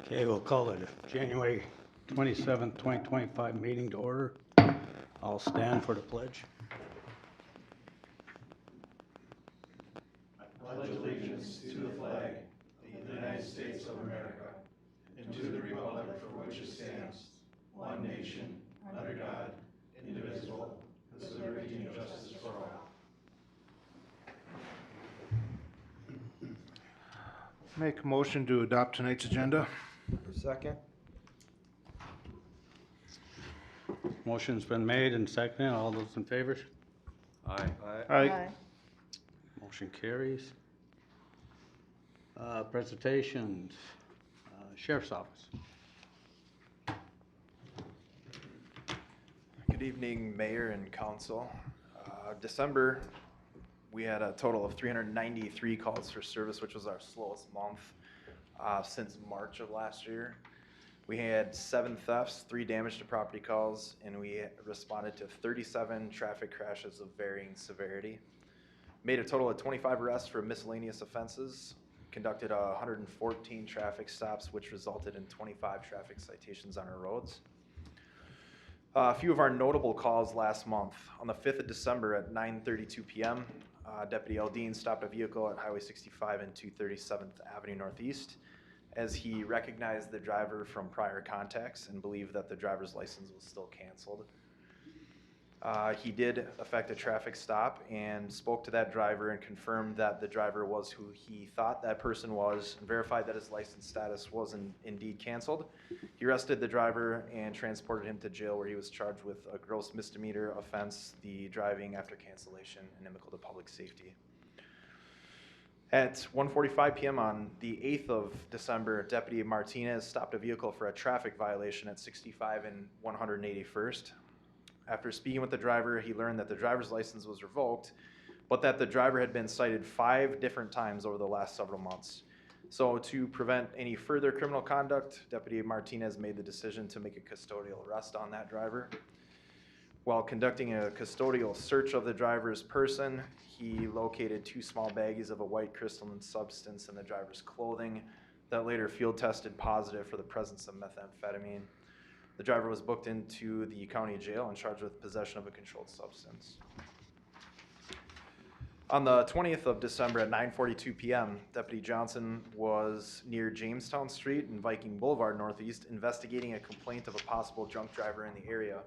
Okay, we'll call it January 27th, 2025 meeting to order. I'll stand for the pledge. I pledge allegiance to the flag of the United States of America and to the republic for which it stands, one nation, under God, indivisible, with liberty and justice for all. Make a motion to adopt tonight's agenda. Second. Motion's been made and seconded. All those in favor? Aye. Aye. Motion carries. Presentations. Sheriff's Office. Good evening, Mayor and Council. December, we had a total of 393 calls for service, which was our slowest month since March of last year. We had 7 thefts, 3 damage to property calls, and we responded to 37 traffic crashes of varying severity. Made a total of 25 arrests for miscellaneous offenses, conducted 114 traffic stops, which resulted in 25 traffic citations on our roads. A few of our notable calls last month. On the 5th of December at 9:32 p.m., Deputy Aldine stopped a vehicle at Highway 65 and 237th Avenue Northeast as he recognized the driver from prior contacts and believed that the driver's license was still canceled. He did effect a traffic stop and spoke to that driver and confirmed that the driver was who he thought that person was and verified that his license status was indeed canceled. He arrested the driver and transported him to jail, where he was charged with a gross misdemeanor offense, the driving after cancellation, inimical to public safety. At 1:45 p.m. on the 8th of December, Deputy Martinez stopped a vehicle for a traffic violation at 65 and 181st. After speaking with the driver, he learned that the driver's license was revoked, but that the driver had been cited 5 different times over the last several months. So to prevent any further criminal conduct, Deputy Martinez made the decision to make a custodial arrest on that driver. While conducting a custodial search of the driver's person, he located 2 small baggies of a white crystalline substance in the driver's clothing that later field tested positive for the presence of methamphetamine. The driver was booked into the county jail and charged with possession of a controlled substance. On the 20th of December at 9:42 p.m., Deputy Johnson was near Jamestown Street and Viking Boulevard Northeast investigating a complaint of a possible drunk driver in the area.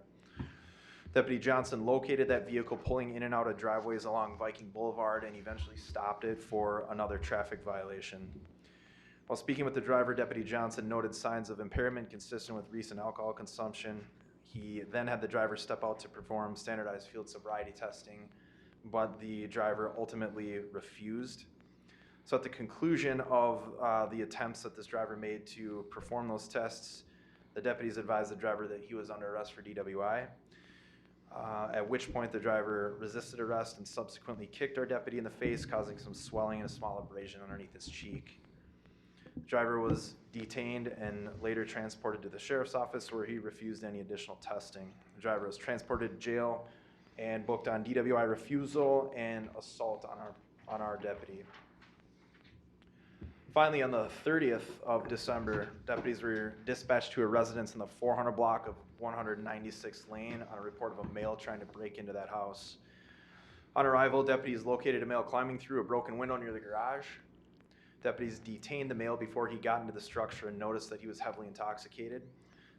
Deputy Johnson located that vehicle pulling in and out of driveways along Viking Boulevard and eventually stopped it for another traffic violation. While speaking with the driver, Deputy Johnson noted signs of impairment consistent with recent alcohol consumption. He then had the driver step out to perform standardized field sobriety testing, but the driver ultimately refused. So at the conclusion of the attempts that this driver made to perform those tests, the deputies advised the driver that he was under arrest for DWI, at which point the driver resisted arrest and subsequently kicked our deputy in the face, causing some swelling and a small abrasion underneath his cheek. The driver was detained and later transported to the sheriff's office, where he refused any additional testing. The driver was transported to jail and booked on DWI refusal and assault on our deputy. Finally, on the 30th of December, deputies were dispatched to a residence in the 400 block of 196th Lane on a report of a male trying to break into that house. On arrival, deputies located a male climbing through a broken window near the garage. Deputies detained the male before he got into the structure and noticed that he was heavily intoxicated.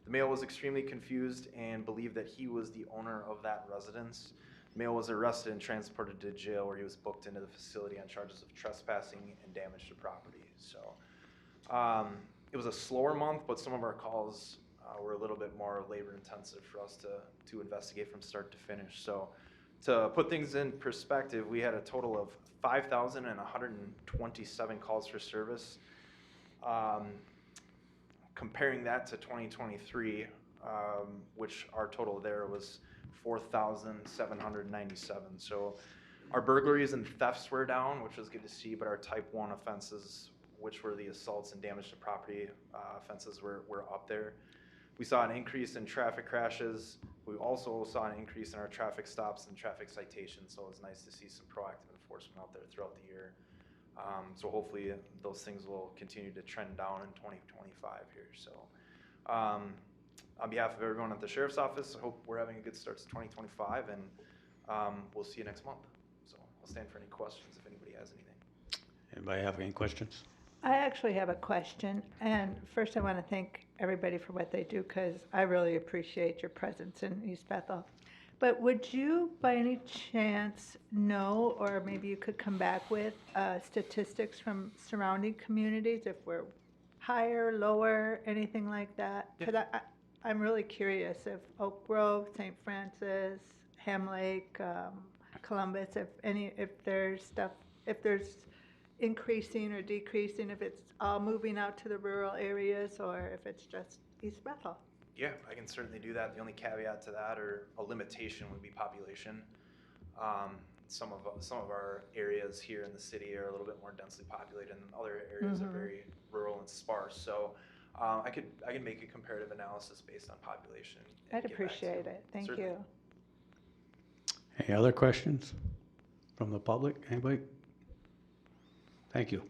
The male was extremely confused and believed that he was the owner of that residence. The male was arrested and transported to jail, where he was booked into the facility on charges of trespassing and damage to property. So it was a slower month, but some of our calls were a little bit more labor intensive for us to investigate from start to finish. So to put things in perspective, we had a total of 5,127 calls for service. Comparing that to 2023, which our total there was 4,797. So our burglaries and thefts were down, which was good to see, but our type 1 offenses, which were the assaults and damage to property offenses, were up there. We saw an increase in traffic crashes. We also saw an increase in our traffic stops and traffic citations, so it was nice to see some proactive enforcement out there throughout the year. So hopefully those things will continue to trend down in 2025 here. So on behalf of everyone at the Sheriff's Office, I hope we're having a good start to 2025, and we'll see you next month. So I'll stand for any questions if anybody has anything. Anybody have any questions? I actually have a question, and first I want to thank everybody for what they do, because I really appreciate your presence in East Bethel. But would you, by any chance, know, or maybe you could come back with statistics from surrounding communities, if we're higher, lower, anything like that? Yeah. Because I'm really curious if Oak Grove, St. Francis, Ham Lake, Columbus, if there's stuff, if there's increasing or decreasing, if it's all moving out to the rural areas, or if it's just East Bethel. Yeah, I can certainly do that. The only caveat to that, or a limitation, would be population. Some of our areas here in the city are a little bit more densely populated, and other areas are very rural and sparse. So I could make a comparative analysis based on population. I'd appreciate it. Thank Certainly. you. Any other questions from the public? Anybody? Thank you.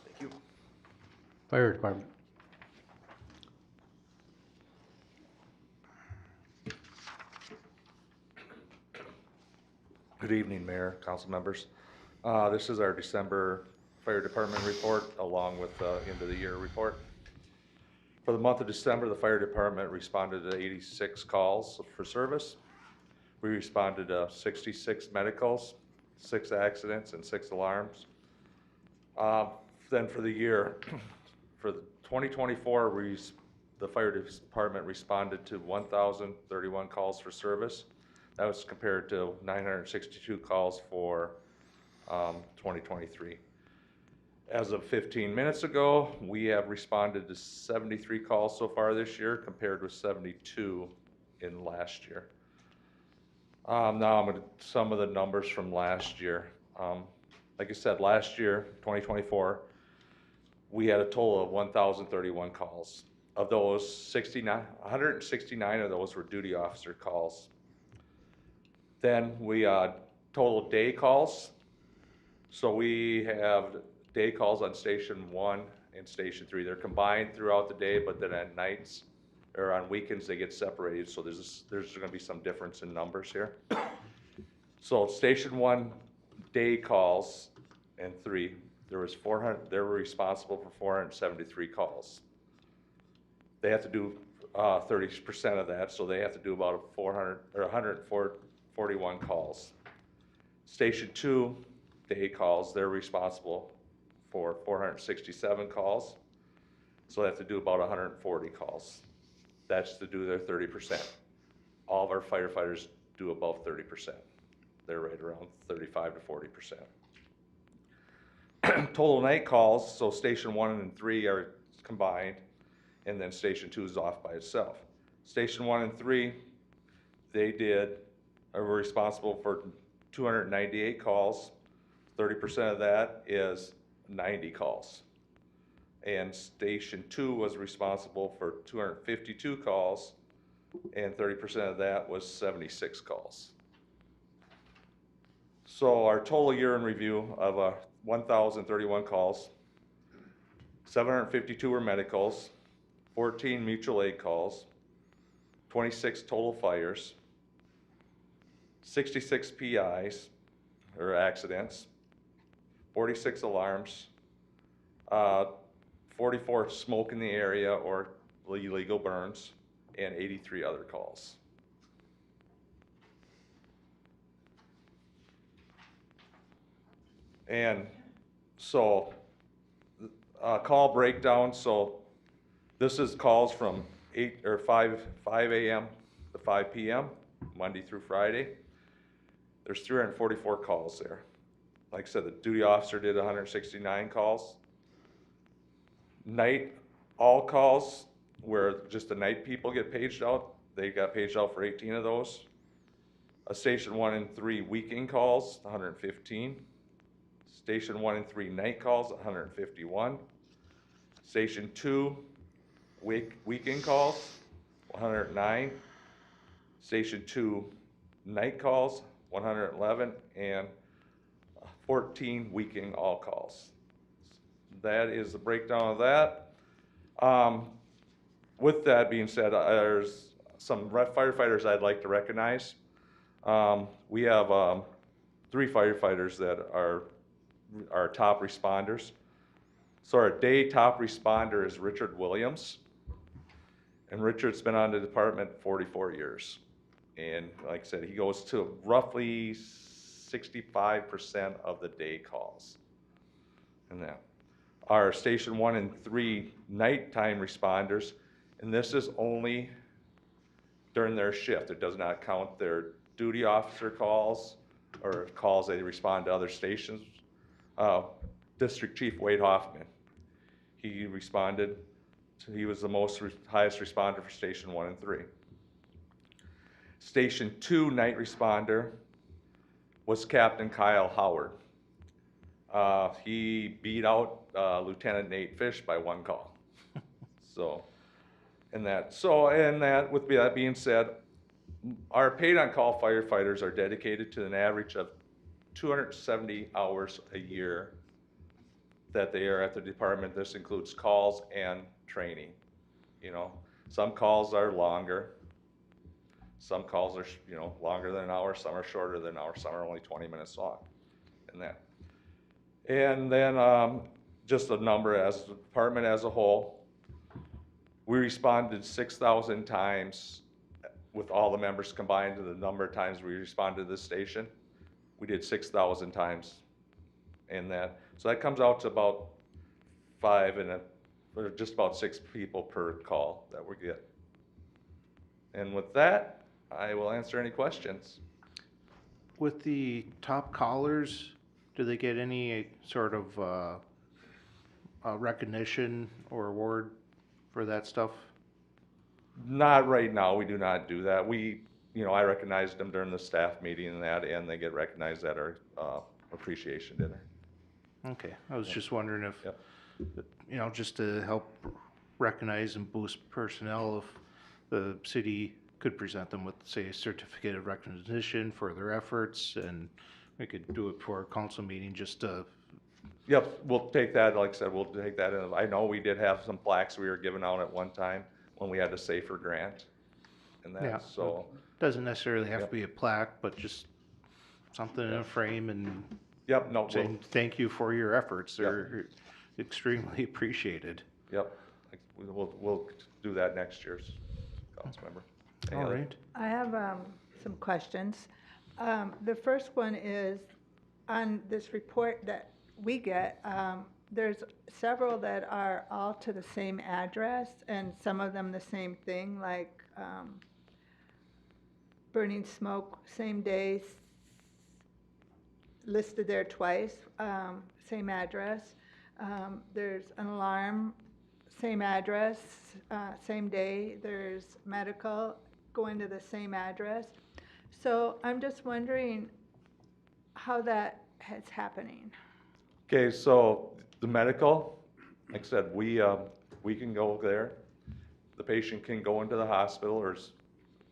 Thank you. Fire Department. Good evening, Mayor, council members. This is our December Fire Department report along with the end of the year report. For the month of December, the Fire Department responded to 86 calls for service. We responded to 66 medicals, 6 accidents, and 6 alarms. Then for the year, for 2024, the Fire Department responded to 1,031 calls for service. That was compared to 962 calls for 2023. As of 15 minutes ago, we have responded to 73 calls so far this year, compared with 72 in last year. Now I'm going to some of the numbers from last year. Like I said, last year, 2024, we had a total of 1,031 calls. Of those, 169 of those were duty officer calls. Then we total day calls. So we have day calls on Station 1 and Station 3. They're combined throughout the day, but then at nights or on weekends they get separated. So there's going to be some difference in numbers here. So Station 1 day calls and 3, they were responsible for 473 calls. They have to do 30% of that, so they have to do about 141 calls. Station 2 day calls, they're responsible for 467 calls, so they have to do about 140 calls. That's to do their 30%. All of our firefighters do above 30%. They're right around 35 to 40%. Total night calls, so Station 1 and 3 are combined, and then Station 2 is off by itself. Station 1 and 3, were responsible for 298 calls. 30% of that is 90 calls. And Station 2 was responsible for 252 calls, and 30% of that was 76 calls. So our total year in review of 1,031 calls, 752 were medicals, 14 mutual aid calls, 26 total fires, 66 PIs, or accidents, 46 alarms, 44 smoke in the area or illegal burns, and 83 other calls. And so, call breakdown. So this is calls from 5 a.m. to 5 p.m. Monday through Friday. There's 344 calls there. Like I said, the duty officer did 169 calls. Night, all calls where just the night people get paged out, they got paged out for 18 of those. Station 1 and 3 weekend calls, 115. Station 1 and 3 night calls, 151. Station 2 weekend calls, 109. Station 2 night calls, 111, and 14 weekend all calls. That is the breakdown of that. With that being said, there's some firefighters I'd like to recognize. We have 3 firefighters that are our top responders. So our day top responder is Richard Williams. And Richard's been on the department 44 years. And like I said, he goes to roughly 65% of the day calls. And that. Our Station 1 and 3 nighttime responders, and this is only during their shift. It does not count their duty officer calls or calls they respond to other stations. District Chief Wade Hoffman, he responded. He was the highest responder for Station 1 and 3. Station 2 night responder was Captain Kyle Howard. He beat out Lieutenant Nate Fish by 1 call. With that being said, our paid on call firefighters are dedicated to an average of 270 hours a year that they are at the department. This includes calls and training. You know, some calls are longer. Some calls are, longer than an hour. Some are shorter than an hour. Some are only 20 minutes long. And then just a number as the department as a whole, we responded 6,000 times with all the members combined to the number of times we responded to this station. We did 6,000 times in that. So that comes out to about 5 or just about 6 people per call that we get. And with that, I will answer any questions. With the top callers, do they get any sort of recognition or award for that stuff? Not right now. We do not do that. I recognized them during the staff meeting and they get recognized at our appreciation dinner. Okay, I was just wondering if, Yep. just to help recognize and boost personnel, if the city could present them with, say, a certificate of recognition for their efforts, and we could do it for a council meeting just to. Yep, we'll take that. Like I said, we'll take that in. I know we did have some plaques we were giving out at one time when we had the Safer grant and that. Yeah, So doesn't necessarily have Yep. to be a plaque, but just something in a frame and yep, no, saying thank you for your efforts. They're extremely appreciated. yep. We'll do that next year's council member. Any All other- right. I have some questions. The first one is, on this report that we get, there's several that are all to the same address, and some of them the same thing, like burning smoke, same day, listed there twice, same address. There's an alarm, same address, same day. There's medical, going to the same address. So I'm just wondering how that is happening. Okay, so the medical, like I said, we can go there. The patient can go into the hospital or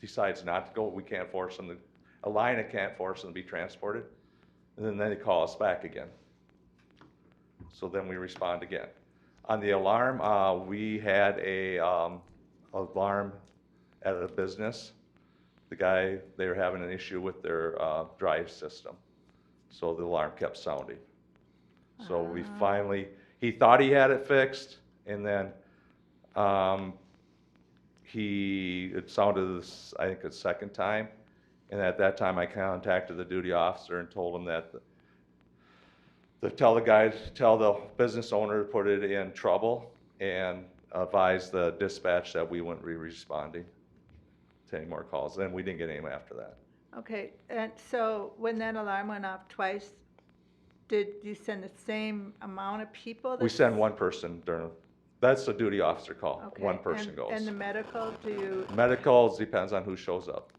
decides not to go. We can't force them to, Alina can't force them to be transported. And then they call us back again. So then we respond again. On the alarm, we had a alarm at a business. They were having an issue with their drive system. So the alarm kept sounding. So we finally, he thought he had it fixed, and then it sounded, I think, a second time. And at that time, I contacted the duty officer and told him that tell the business owner to put it in trouble and advise the dispatch that we wouldn't be responding to any more calls. Then we didn't get any after that. Okay, and so when that alarm went off twice, did you send the same amount of people? We send one person that's a duty officer call. Okay, One person goes. And the medical, Medicals depends on who shows up.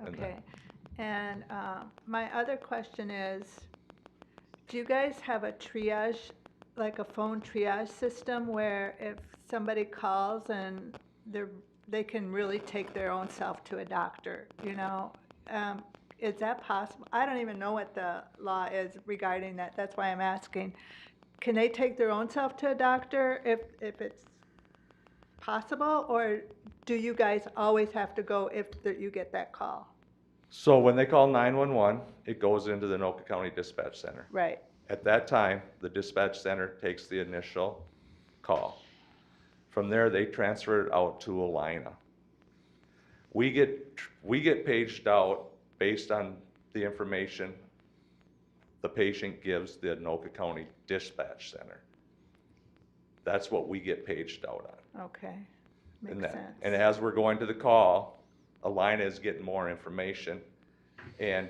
okay. And my other question is, do you guys have a triage, like a phone triage system where if somebody calls and they can really take their own self to a doctor, is that possible? I don't even know what the law is regarding that, that's why I'm asking. Can they take their own self to a doctor if it's possible, or do you guys always have to go if you get that call? So when they call 911, it goes into the Anoka County Dispatch Center. Right, At that time, the dispatch center takes the initial call. From there, they transfer it out to Alina. We get paged out based on the information the patient gives the Anoka County Dispatch Center. That's what we get paged out on. okay, And makes that- sense. And as we're going to the call, Alina is getting more information, and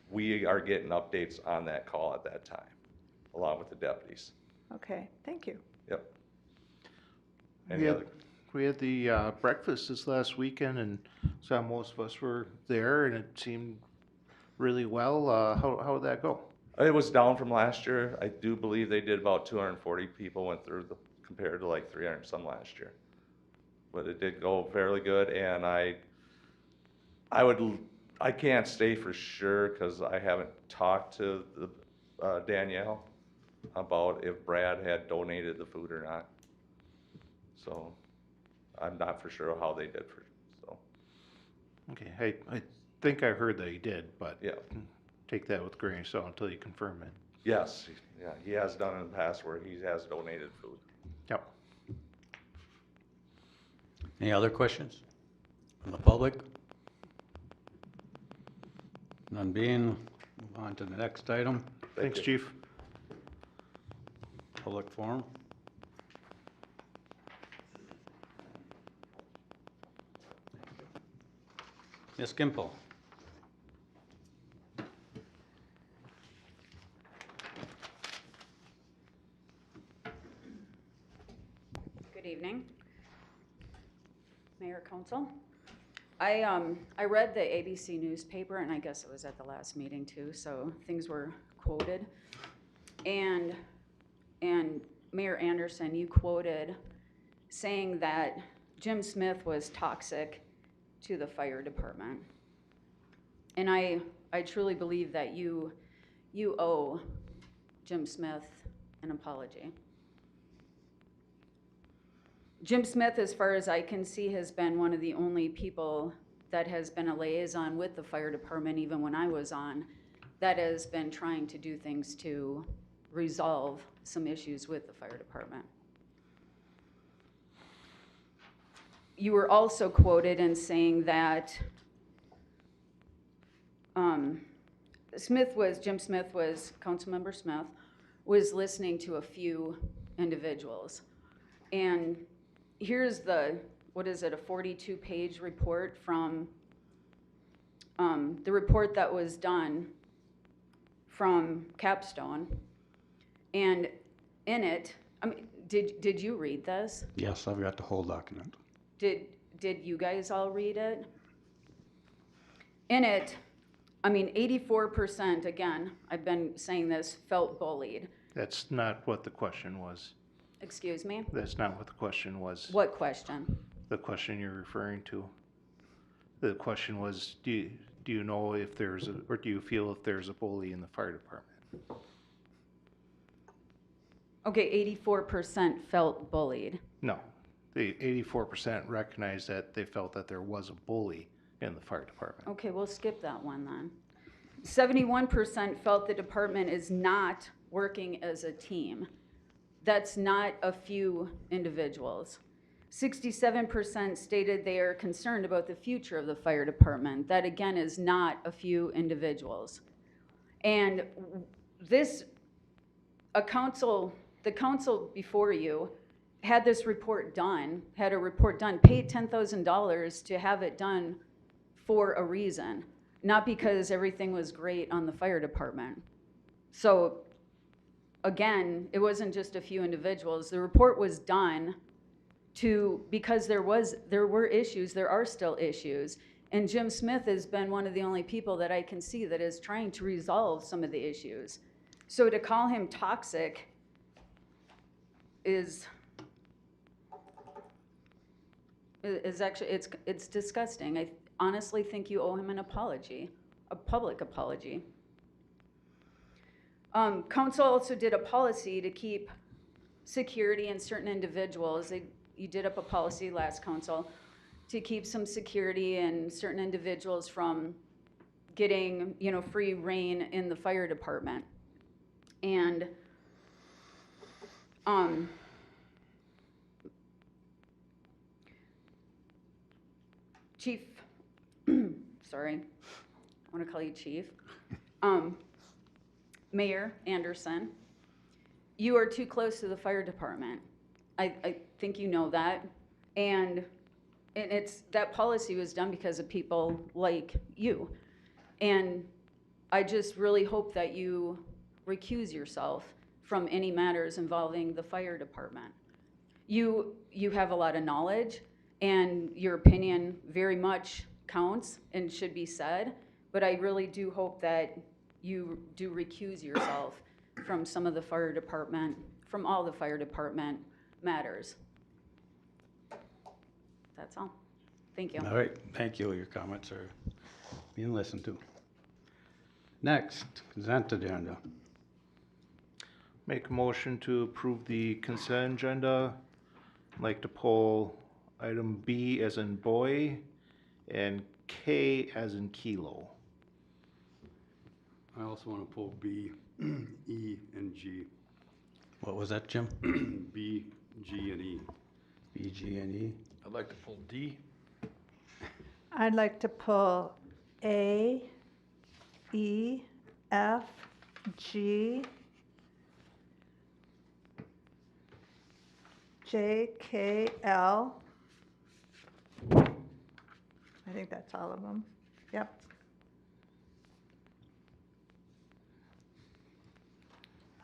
we are getting updates on that call at that time, along with the deputies. Okay, thank you. Yep. We Any had- other? We had the breakfast this last weekend, and saw most of us were there, and it seemed really well. How did that go? It was down from last year. I do believe they did about 240 people went through compared to like 300 some last year. But it did go fairly good, and I can't say for sure because I haven't talked to Danielle about if Brad had donated the food or not. So I'm not for sure how they did so. Okay, I think I heard that he did, but Yeah. take that with a grain of salt until you confirm it. Yes, yeah, he has done in the past where he has donated food. Yep. Any other questions from the public? None being, move on to the next item, Thanks, you. Chief. public forum. Ms. Gimple. Good evening, Mayor, Council. I read the ABC newspaper, and I guess it was at the last meeting too, so things were quoted. And Mayor Anderson, you quoted saying that Jim Smith was toxic to the fire department. And I truly believe that you owe Jim Smith an apology. Jim Smith, as far as I can see, has been one of the only people that has been a liaison with the fire department, even when I was on, that has been trying to do things to resolve some issues with the fire department. You were also quoted in saying that Jim Smith was, Councilmember Smith, was listening to a few individuals. And here's a 42-page report from the report that was done from Capstone. And in it, I mean, did you read this? Yes, I've got the whole document. Did you guys all read it? In it, I mean, 84%, again, I've been saying this, felt bullied. That's not what the question was. Excuse me? That's not what the question was. What question? The question you're referring to. The question was, do you know if there's or do you feel if there's a bully in the fire department? Okay, 84% felt bullied. No, the 84% recognized that they felt that there was a bully in the fire department. Okay, we'll skip that one then. 71% felt the department is not working as a team. That's not a few individuals. 67% stated they are concerned about the future of the fire department. That again is not a few individuals. And the council before you had this report done, paid $10,000 to have it done for a reason, not because everything was great on the fire department. So again, it wasn't just a few individuals. The report was done because there were issues, there are still issues, and Jim Smith has been one of the only people that I can see that is trying to resolve some of the issues. So to call him toxic is actually, it's disgusting. I honestly think you owe him an apology. a public apology. Council also did a policy to keep security in certain individuals. You did up a policy last council to keep some security in certain individuals from getting, free reign in the fire department. And, Chief, sorry, I want to call you Chief. Mayor Anderson, you are too close to the fire department. I think you know that. And that policy was done because of people like you. And I just really hope that you recuse yourself from any matters involving the fire department. You have a lot of knowledge, and your opinion very much counts and should be said, but I really do hope that you do recuse yourself from some of the fire department, from all the fire department matters. That's all. Thank you. All right, thank you. Your comments are being listened to. Next, consent agenda. Make a motion to approve the consent agenda. I'd like to pull item B as in boy and K as in kilo. I also want to pull B, E, and G. What was that, Jim? B, G, and E. B, G, and E. I'd like to pull D. I'd like to pull A, E, F, G, J, K, L. I think that's all of them. Yep.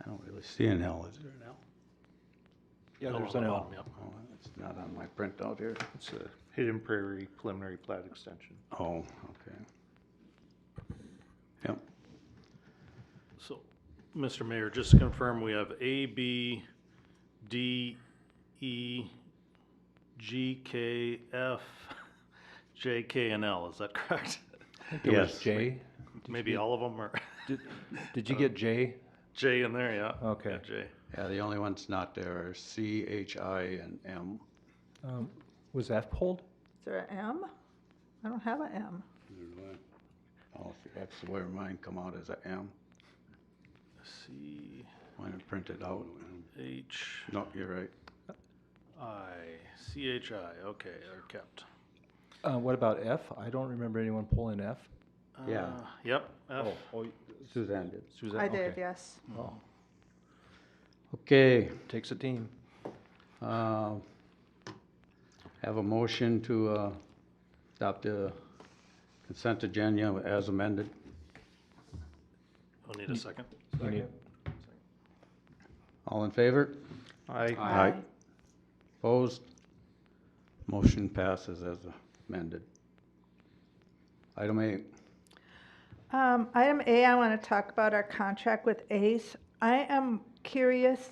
I don't really see an L. Is there an L? Yeah, L there's on an the L. bottom, yep. Oh, it's not on my printout here. It's a Hidden Prairie preliminary plat extension. Oh, okay. Yep. So, Mr. Mayor, just to confirm, we have A, B, D, E, G, K, F, J, K, and L. Is that correct? There was Yes. J. Maybe all of them are Did you get J? J in there, yeah. Okay. Yeah, J. Yeah, the only ones not there are C, H, I, and M. Was F pulled? Is there an M? I don't have an M. Oh, see, that's where mine come out as a M. C, Mine are printed out. H, No, you're right. I, C, H, I. Okay, they're kept. What about F? I don't remember anyone pulling F. Yeah. Yep, F. Suzanne did. Suzanne? I did, okay. yes. Oh, Okay, takes a team. have a motion to adopt the consent agenda as amended. I'll need a second. You need- All in favor? Aye. Aye. Opposed? Motion passes as amended. Item A. Item A, I want to talk about our contract with ACE. I am curious,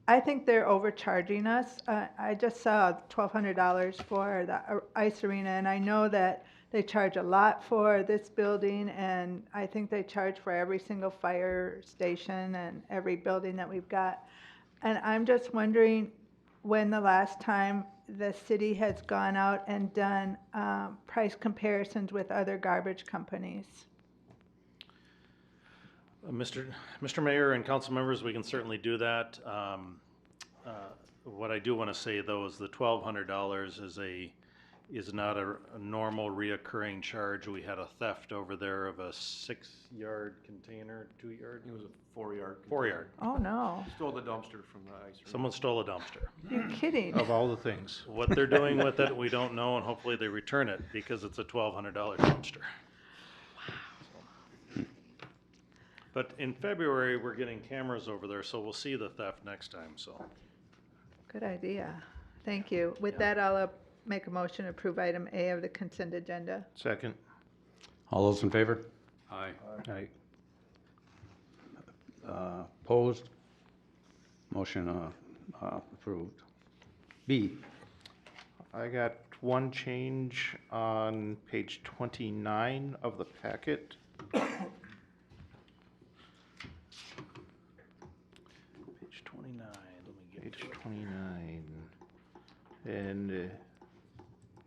I think they're overcharging us. I just saw $1,200 for the ice arena, and I know that they charge a lot for this building, and I think they charge for every single fire station and every building that we've got. And I'm just wondering when the last time the city has gone out and done price comparisons with other garbage companies. Mr. Mayor and council members, we can certainly do that. What I do want to say though is the $1,200 is not a normal reoccurring charge. We had a theft over there of a 6-yard container, 2-yard? It was a 4-yard. 4-yard. Oh, no. Stole the dumpster from the ice rink. Someone stole a dumpster. You're kidding. Of all the things. What they're doing with it, we don't know, and hopefully they return it because it's a $1,200 dumpster. But in February, we're getting cameras over there, so we'll see the theft next time, so. Good idea. Thank you. With that, I'll make a motion to approve item A of the consent agenda. Second. All those in favor? Aye. Aye. Opposed? Motion approved. B. I got one change on page 29 of the packet. Page 29, let me get Page to it. 29. And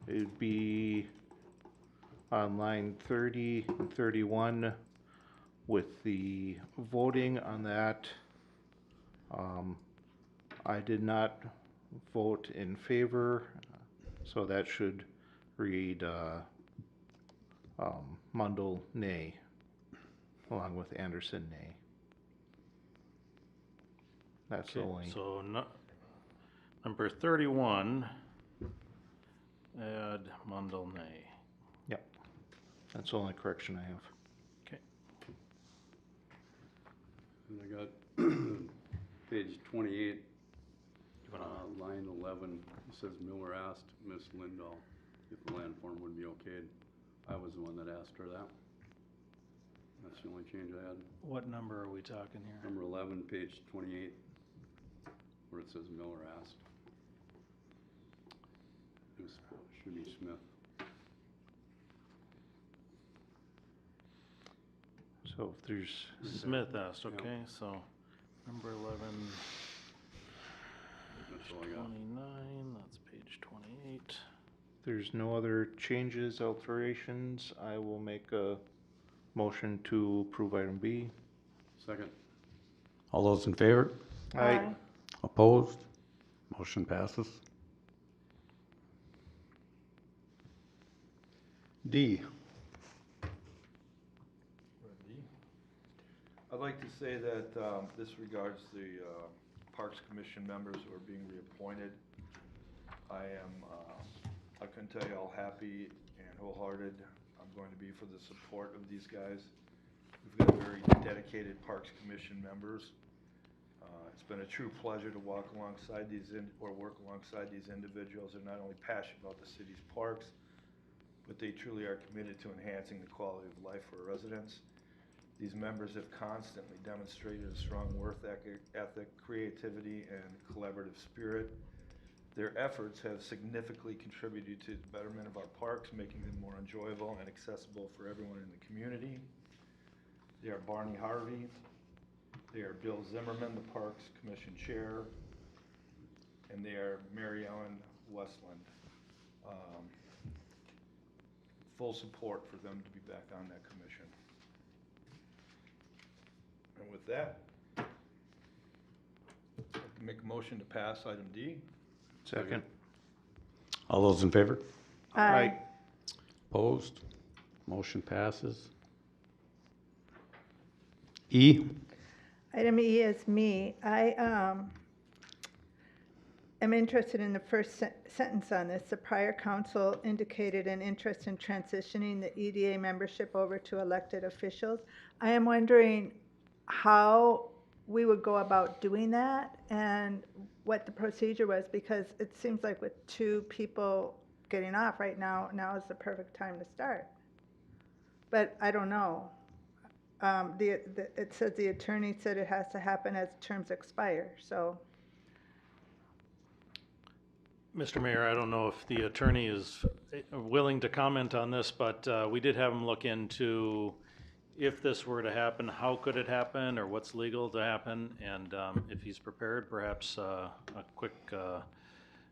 it'd be on line 30 and 31 with the voting on that. I did not vote in favor, so that should read Mundell nay, along with Anderson nay. That's the Okay, only. so number 31, add Mundell nay. Yep, that's the only correction I have. Okay. And I got page 28, line 11, it says Miller asked Miss Lindahl if the land form would be okayed. I was the one that asked her that. That's the only change I had. What number are we talking here? Number 11, page 28, where it says Miller asked. It should be Smith. So if there's, Smith asked, okay, so number 11, That's all I got. 29, that's page 28. there's no other changes, alterations, I will make a motion to approve item B. Second. All those in favor? Aye. Opposed? Motion passes. D. I'd like to say that this regards the Parks Commission members who are being reappointed. I couldn't tell you how happy and wholehearted I'm going to be for the support of these guys. We've got very dedicated Parks Commission members. It's been a true pleasure to walk alongside work alongside these individuals. They're not only passionate about the city's parks, but they truly are committed to enhancing the quality of life for residents. These members have constantly demonstrated a strong work ethic, creativity, and collaborative spirit. Their efforts have significantly contributed to the betterment of our parks, making them more enjoyable and accessible for everyone in the community. They are Barney Harvey. They are Bill Zimmerman, the Parks Commission Chair. And they are Mary Ellen Westland. Full support for them to be back on that commission. And with that, I'd like to make a motion to pass item D. Second. All those in favor? Aye. Opposed? Motion passes. E. Item E is me. I am interested in the first sentence on this. The prior council indicated an interest in transitioning the EDA membership over to elected officials. I am wondering how we would go about doing that and what the procedure was, because it seems like with two people getting off right now, now is the perfect time to start. But I don't know. It says the attorney said it has to happen as terms expire, so. Mr. Mayor, I don't know if the attorney is willing to comment on this, but we did have him look into if this were to happen, how could it happen, or what's legal to happen, and if he's prepared, perhaps a quick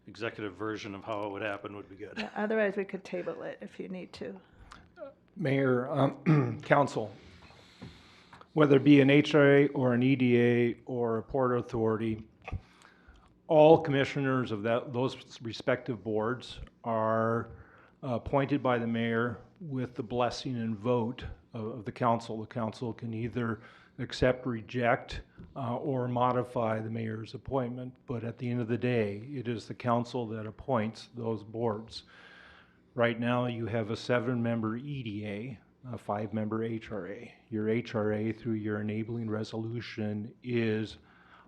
executive version of how it would happen would be good. Yeah, otherwise, we could table it if you need to. Mayor, council, whether it be an HRA or an EDA or a port authority, all commissioners of those respective boards are appointed by the mayor with the blessing and vote of the council. The council can either accept, reject, or modify the mayor's appointment, but at the end of the day, it is the council that appoints those boards. Right now, you have a 7-member EDA, a 5-member HRA. Your HRA, through your enabling resolution, is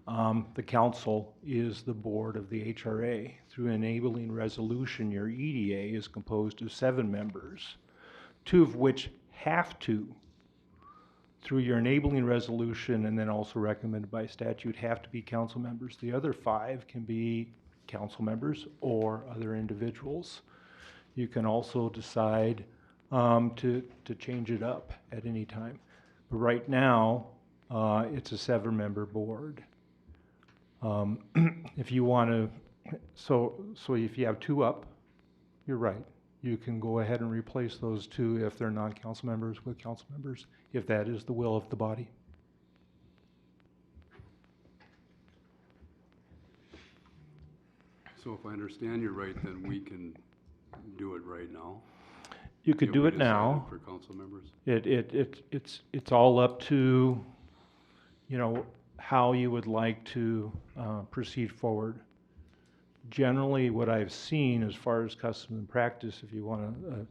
the council is the board of the HRA. Through enabling resolution, your EDA is composed of 7 members, 2 of which have to, through your enabling resolution and then also recommended by statute, have to be council members. The other 5 can be council members or other individuals. You can also decide to change it up at any time. But right now, it's a 7-member board. If you want to, so if you have 2 up, you're right. You can go ahead and replace those 2 if they're non-council members with council members, if that is the will of the body. So if I understand you right, then we can do it right now? You could If do we it now. decided for council members? It's all up to, you know, how you would like to proceed forward. Generally, what I've seen as far as custom and practice, if you want to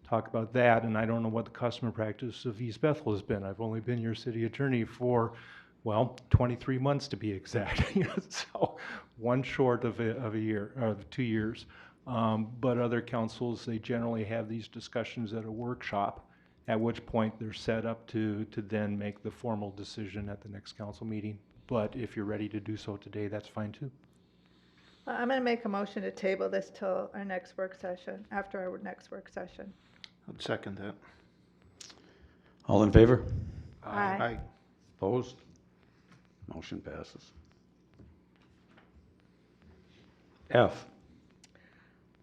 talk about that, and I don't know what the custom and practice of East Bethel has been. I've only been your city attorney for, well, 23 months to be exact. So one short of a year, of 2 years. But other councils, they generally have these discussions at a workshop, at which point they're set up to then make the formal decision at the next council meeting. But if you're ready to do so today, that's fine too. I'm going to make a motion to table this till our next work session, after our next work session. I'd second that. All in favor? Aye. Opposed? Motion passes. F.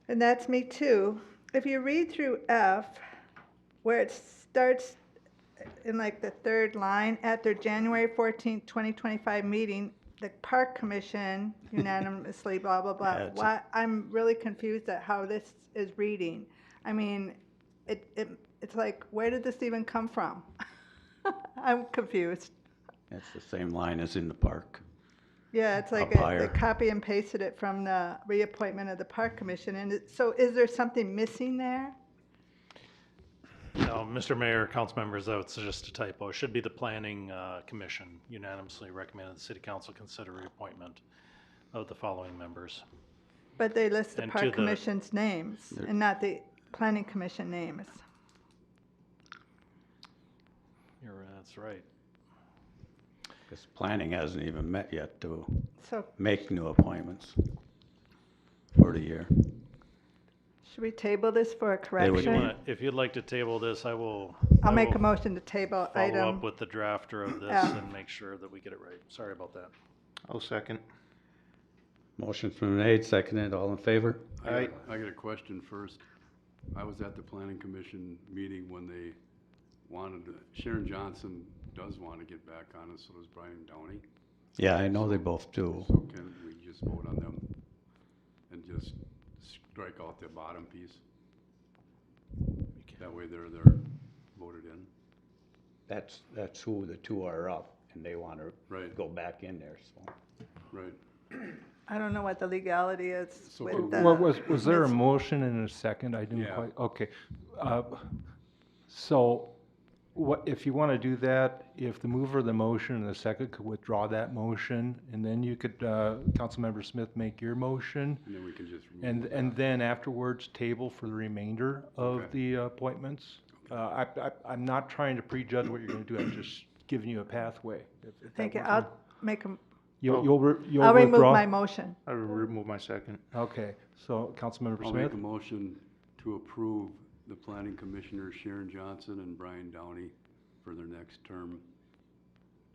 And that's me too. If you read through F, where it starts in like the 3rd line, at their January 14th, 2025 meeting, the Park Commission unanimously, blah, blah, blah. Yeah, it's a- Why, I'm really confused at how this is reading. I mean, it's like, where did this even come from? I'm confused. It's the same line as in the park. Yeah, it's like Up higher. they copy and pasted it from the reappointment of the Park Commission. And so is there something missing there? No, Mr. Mayor, council members, that's just a typo. It should be the Planning Commission unanimously recommended the City Council consider reappointment of the following members. But they list the And to Park the- Commission's names There- and not the Planning Commission names. That's right. Because planning hasn't even met yet to So make new appointments for the year. should we table this for a would- correction? If you'd like to table this, I will. I'll I make will a motion to table Follow item. up with the drafter of this Yeah. and make sure that we get it right. Sorry about that. I'll second. Motion's been made, seconded, all in favor? I got a question first. I was at the planning commission meeting when they wanted to, Sharon Johnson does want to get back on it, so does Brian Downey. Yeah, I know they both do. So can we just vote on them and just strike out the bottom piece? That way they're voted in. That's who the 2 are up, and they want to Right. go back in there, so. Right. I don't know what the legality is So with could the. Was there a motion and a second? I didn't Yeah. quite, okay. So what, if you want to do that, if the mover of the motion and the second could withdraw that motion, and then you could, Councilmember Smith, make your motion, And then we can just. and then afterwards table for the remainder of Okay. the appointments. I'm not trying to prejudge what you're going to do, I'm just giving you a pathway. if that Thank you. works. I'll make a, You'll I'll remove withdraw? my motion. I will remove my second. Okay, so Councilmember I'll Smith? make a motion to approve the planning commissioners Sharon Johnson and Brian Downey for their next term on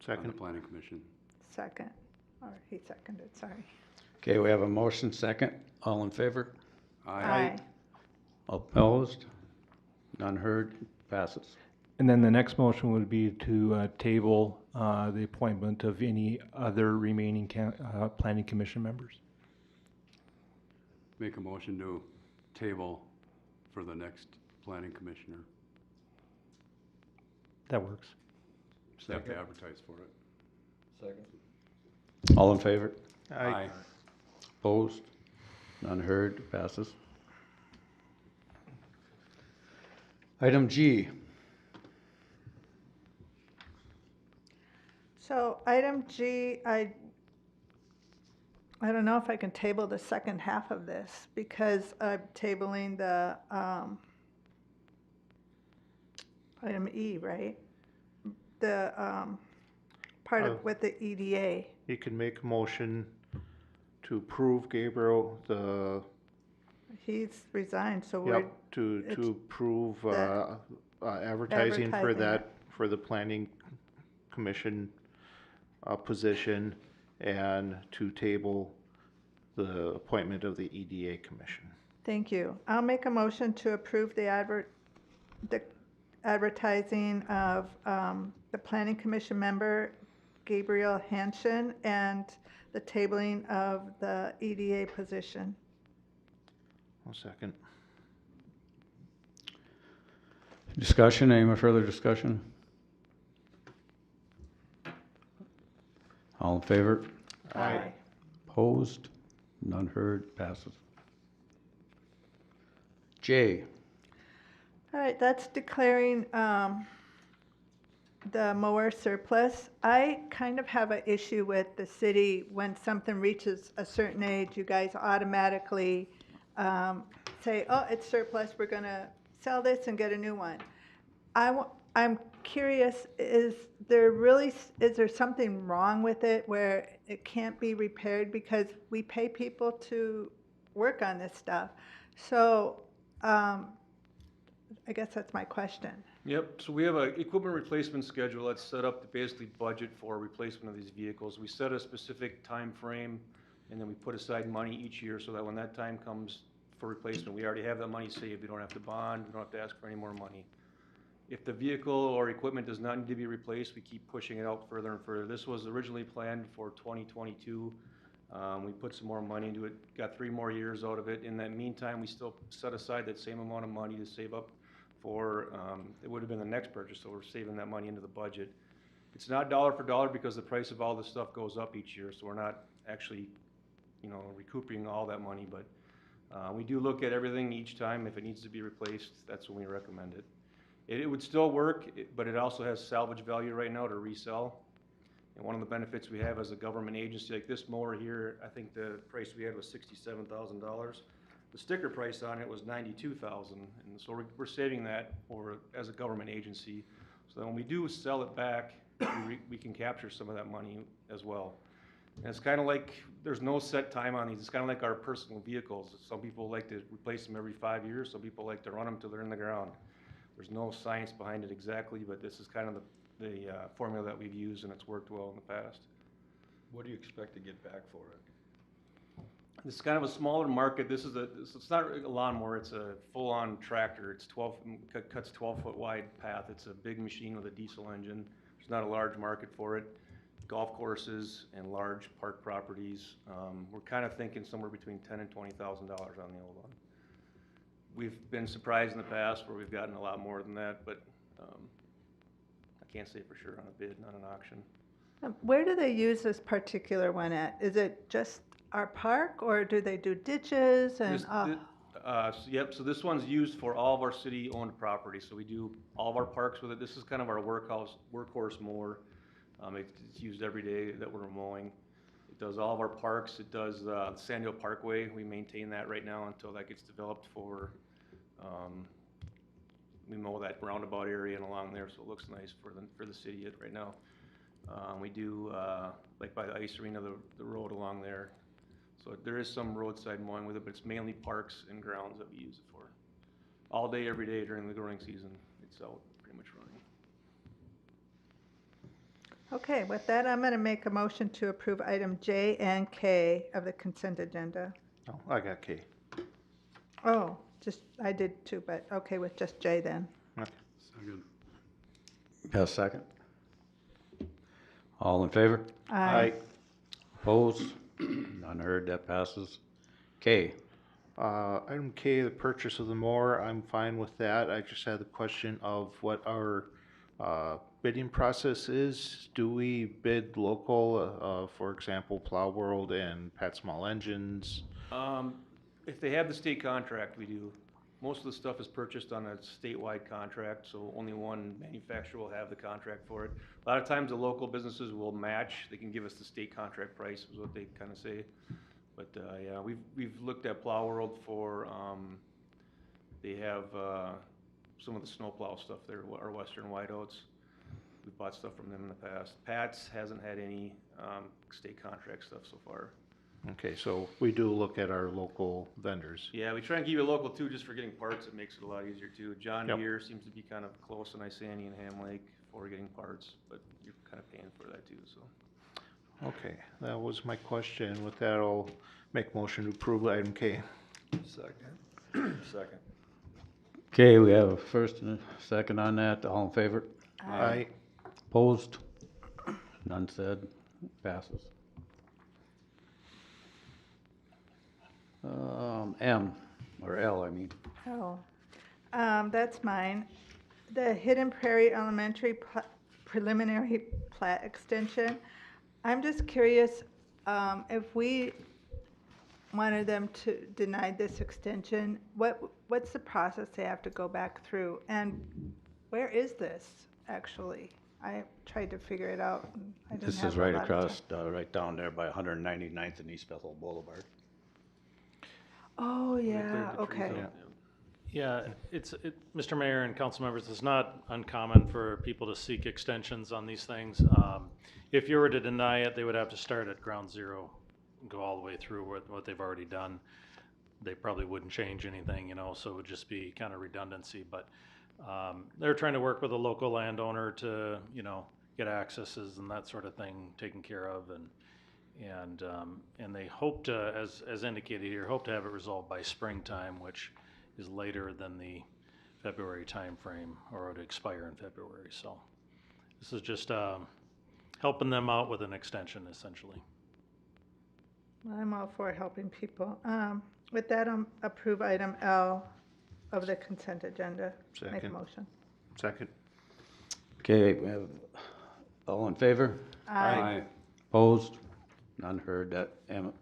the Second. planning commission. Second. Or he seconded, sorry. Okay, we have a motion, second, all in favor? Aye. Opposed? None heard, passes. And then the next motion would be to table the appointment of any other remaining planning commission members. Make a motion to table for the next planning commissioner. That works. Just have to advertise for it. All in favor? Aye. Opposed? None heard, passes. Item G. So item G, I don't know if I can table the second half of this because I'm tabling the, item E, right? The, part Oh. of, with the EDA. You can make a motion to approve Gabriel, the he's resigned, so we're, Yep, to it's approve, the advertising for advertising that, it. for the planning commission, position, and to table the appointment of the EDA commission. thank you. I'll make a motion to approve the advertising of the planning commission member Gabriel Hanshin and the tabling of the EDA position. 1 second. Discussion, any more further discussion? All in favor? Aye. Opposed? None heard, passes. J, All right, that's declaring the mower surplus. I kind of have an issue with the city, when something reaches a certain age, you guys automatically say, oh, it's surplus, we're gonna sell this and get a new one. I'm curious, is there something wrong with it where it can't be repaired? Because we pay people to work on this stuff. So, I guess that's my question. Yep, so we have a equipment replacement schedule that's set up to basically budget for replacement of these vehicles. We set a specific time frame, and then we put aside money each year so that when that time comes for replacement, we already have that money saved. We don't have to bond, we don't have to ask for any more money. If the vehicle or equipment does not need to be replaced, we keep pushing it out further and further. This was originally planned for 2022. We put some more money into it, got 3 more years out of it. In that meantime, we still set aside that same amount of money to save up for, it would have been the next purchase, so we're saving that money into the budget. It's not dollar for dollar because the price of all this stuff goes up each year, so we're not actually, recouping all that money, but we do look at everything each time. If it needs to be replaced, that's when we recommend it. It would still work, but it also has salvage value right now to resell. And one of the benefits we have as a government agency, like this mower here, I think the price we had was $67,000. The sticker price on it was $92,000, and so we're saving that as a government agency. So that when we do sell it back, we can capture some of that money as well. And it's kind of like, there's no set time on these. It's kind of like our personal vehicles. Some people like to replace them every 5 years. Some people like to run them till they're in the ground. There's no science behind it exactly, but this is kind of the formula that we've used, and it's worked well in the past. What do you expect to get back for it? This is kind of a smaller market. It's not a lawnmower, it's a full-on tractor. It's cuts 12-foot wide path. It's a big machine with a diesel engine. There's not a large market for it. Golf courses and large park properties. We're kind of thinking somewhere between $10,000 and $20,000 on the old one. We've been surprised in the past where we've gotten a lot more than that, but I can't say for sure on a bid, not an auction. Where do they use this particular one at? Is it just our park, or do they do ditches and? Yep, so this one's used for all of our city-owned property, so we do all of our parks with it. This is kind of our workhorse mower. It's used every day that we're mowing. It does all of our parks. It does the Sandhill Parkway. We maintain that right now until that gets developed for, we mow that roundabout area and along there, so it looks nice for the city right now. We do, like by the ice arena, the road along there. So there is some roadside mowing with it, but it's mainly parks and grounds that we use it for. All day, every day during the growing season, it's out pretty much running. Okay, with that, I'm going to make a motion to approve item J and K of the consent agenda. Oh, I got K. Oh, I did too, but okay with just J then. Okay. Second. have a second? All in favor? Aye. Opposed? None heard, that passes. K, Item K, the purchase of the mower, I'm fine with that. I just had the question of what our bidding process is. Do we bid local, for example, Plow World and Pat Small Engines? If they have the state contract, we do. Most of the stuff is purchased on a statewide contract, so only one manufacturer will have the contract for it. A lot of times the local businesses will match. They can give us the state contract price, is what they kind of say. But yeah, we've looked at Plow World for, they have some of the snowplow stuff there, our Western Whiteouts. We've bought stuff from them in the past. Pat's hasn't had any state contract stuff so far. Okay, so we do look at our local vendors. Yeah, we try and keep it local too, just for getting parts, it makes it a lot easier too. John Yep. Deere seems to be kind of close, and Isani and Ham Lake for getting parts, but you're kind of paying for that too, so. Okay, that was my question. With that, I'll make motion to approve item K. Second. Second. Okay, we have a first and a second on that. All in favor? Aye. Opposed? None said. Passes. M, or L, I mean. Oh, that's mine. The Hidden Prairie Elementary preliminary plat extension. I'm just curious, if we wanted them to deny this extension, what's the process they have to go back through? And where is this, actually? I tried to figure it out. And I didn't This have is a right lot of across, time. right down there by 199th and East Bethel Boulevard. Oh, Right there yeah, at the trees okay. out, Yeah, Mr. Mayor and council members, it's not uncommon for people to seek extensions on these things. If you were to deny it, they would have to start at ground zero, and go all the way through what they've already done. They probably wouldn't change anything, you know, so it would just be kind of redundancy, but they're trying to work with a local landowner to, you know, get accesses and that sort of thing taken care of, and they hope to, as indicated here, hope to have it resolved by springtime, which is later than the February timeframe, or it would expire in February. So this is just helping them out with an extension, essentially. Well, I'm all for helping people. With that, approve item L of the consent agenda. Make a Second. motion. Second. Okay, we have, all in favor? Aye. Opposed? None heard. That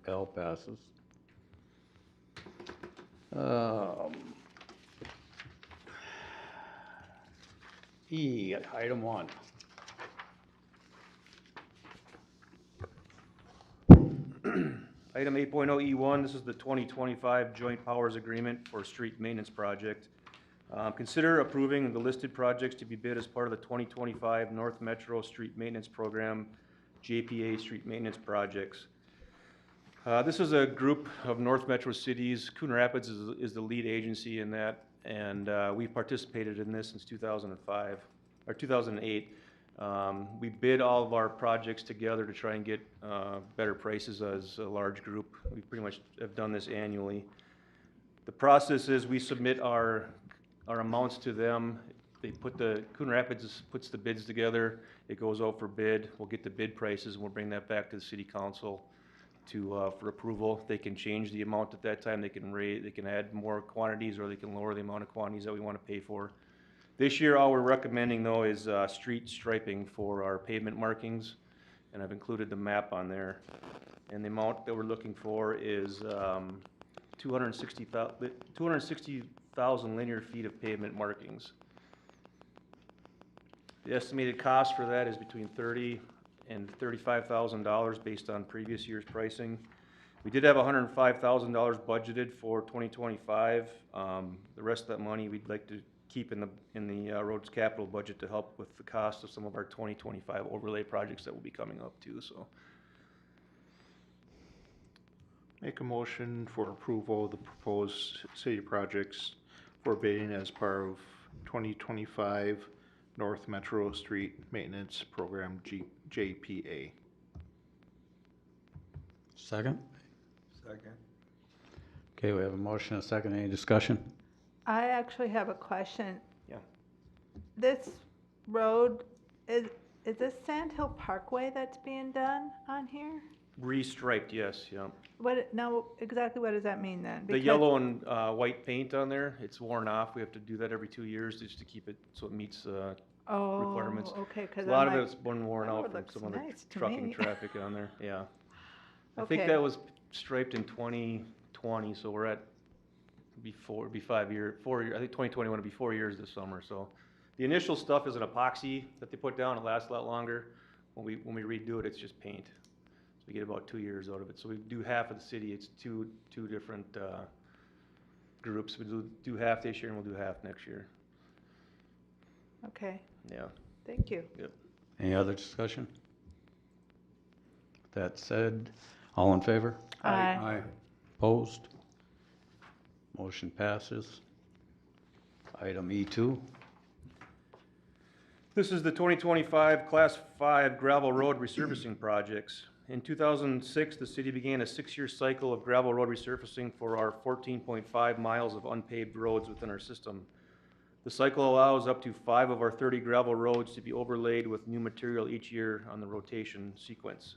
L passes. E, item 1. Item 8.0E1, this is the 2025 Joint Powers Agreement for Street Maintenance Project. Consider approving the listed projects to be bid as part of the 2025 North Metro Street Maintenance Program, JPA Street Maintenance Projects. This is a group of North Metro cities. Coon Rapids is the lead agency in that, and we've participated in this since 2005, or 2008. We bid all of our projects together to try and get better prices as a large group. We pretty much have done this annually. The process is we submit our amounts to them. They Coon Rapids puts the bids together. It goes out for bid. We'll get the bid prices and we'll bring that back to the city council for approval. They can change the amount at that time. They can add more quantities, or they can lower the amount of quantities that we want to pay for. This year, all we're recommending though is street striping for our pavement markings, and I've included the map on there. And the amount that we're looking for is 260,000 linear feet of pavement markings. The estimated cost for that is between $30,000 and $35,000 based on previous year's pricing. We did have $105,000 budgeted for 2025. The rest of that money we'd like to keep in the roads capital budget to help with the cost of some of our 2025 overlay projects that will be coming up too. So Make a motion for approval of the proposed city projects for bidding as part of 2025 North Metro Street Maintenance Program, JPA. Second? Second. Okay, we have a motion and a second. Any discussion? I actually have a question. Yeah. This road, is this Sand Hill Parkway that's being done on here? restriped, yes, yeah. Now, exactly what does that mean then? The Because- yellow and white paint on there, it's worn off. We have to do that every 2 years just to keep it so it meets requirements. Oh, okay, A because lot I'm of like, it's been worn "Oh, out it from looks some of the nice to trucking me." traffic on there, yeah. I think Okay. that was striped in 2020, so we're at it'd be 5 year, 4 year, I think 2021 will be 4 years this summer, so. The initial stuff is an epoxy that they put down, it lasts a lot longer. When we redo it, it's just paint. So we get about 2 years out of it. So we do half of the city, it's two different, groups. We'll do half this year and we'll do half next year, Okay, yeah. thank you. Any other discussion? That said, all in favor? Aye. Opposed? Motion passes. Item E2. This is the 2025 Class 5 gravel road resurfacing projects. In 2006, the city began a 6-year cycle of gravel road resurfacing for our 14.5 miles of unpaved roads within our system. The cycle allows up to 5 of our 30 gravel roads to be overlaid with new material each year on the rotation sequence.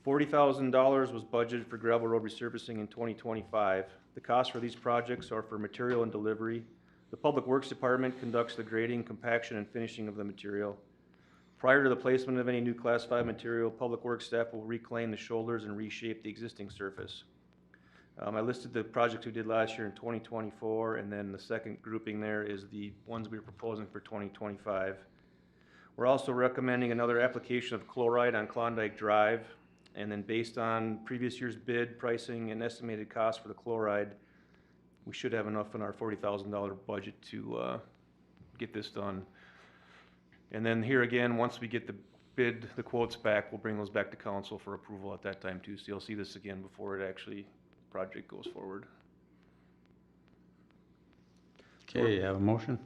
$40,000 was budgeted for gravel road resurfacing in 2025. The costs for these projects are for material and delivery. The Public Works Department conducts the grading, compaction, and finishing of the material. Prior to the placement of any new Class 5 material, Public Works staff will reclaim the shoulders and reshape the existing surface. I listed the projects we did last year in 2024, and then the second grouping there is the ones we are proposing for 2025. We're also recommending another application of chloride on Klondike Drive, and then based on previous year's bid pricing and estimated cost for the chloride, we should have enough in our $40,000 budget to get this done. And then here again, once we get the quotes back, we'll bring those back to council for approval at that time too. So you'll see this again before it actually, project goes forward. Okay, you have a motion?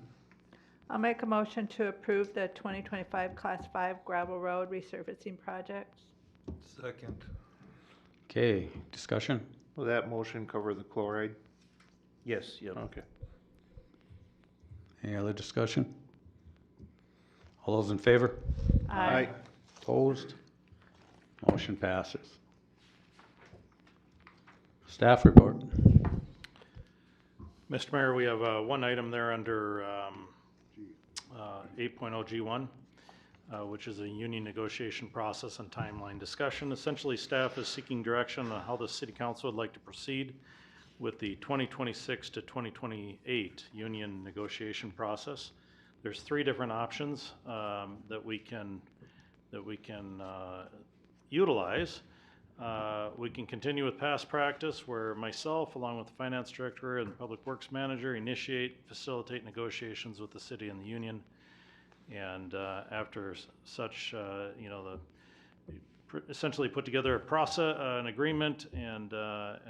I'll make a motion to approve the 2025 Class 5 gravel road resurfacing projects. Second. Okay, discussion? Will that motion cover the chloride? Yes, yep. Okay. Any other discussion? All those in favor? Aye. Opposed? Motion passes. Staff report. Mr. Mayor, we have one item there under 8.0 G1, which is a union negotiation process and timeline discussion. Essentially, staff is seeking direction on how the city council would like to proceed with the 2026 to 2028 union negotiation process. There's 3 different options that we can utilize. We can continue with past practice where myself, along with the finance director and the public works manager, initiate, facilitate negotiations with the city and the union. And after such, essentially put together a process, an agreement, and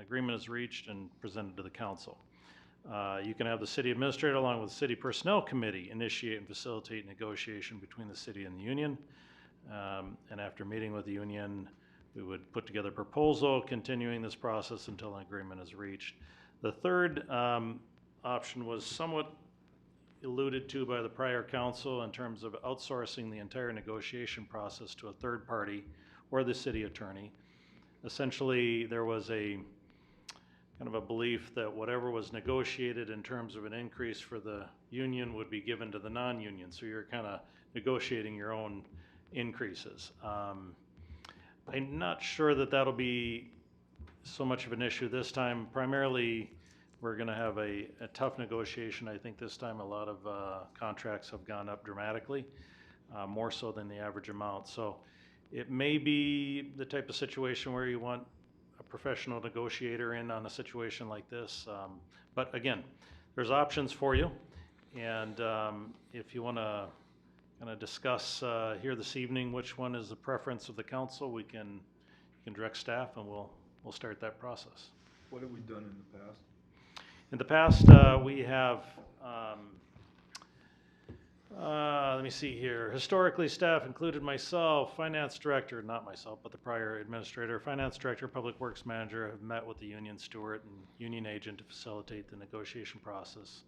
agreement is reached and presented to the council. You can have the city administrator, along with the city personnel committee, initiate and facilitate negotiation between the city and the union. And after meeting with the union, we would put together a proposal continuing this process until an agreement is reached. The third option was somewhat alluded to by the prior council in terms of outsourcing the entire negotiation process to a third party or the city attorney. Essentially, there was a kind of a belief that whatever was negotiated in terms of an increase for the union would be given to the non-union. So you're kind of negotiating your own increases. I'm not sure that that'll be so much of an issue this time. Primarily, we're going to have a tough negotiation. I think this time a lot of contracts have gone up dramatically, more so than the average amount. So it may be the type of situation where you want a professional negotiator in on a situation like this. But again, there's options for you. And if you want to kind of discuss here this evening which one is the preference of the council, you can direct staff and we'll start that process. What have we done in the past? In the past, we have, let me see here. Historically, staff included myself, finance director, not myself, but the prior administrator, finance director, public works manager have met with the union steward and union agent to facilitate the negotiation process,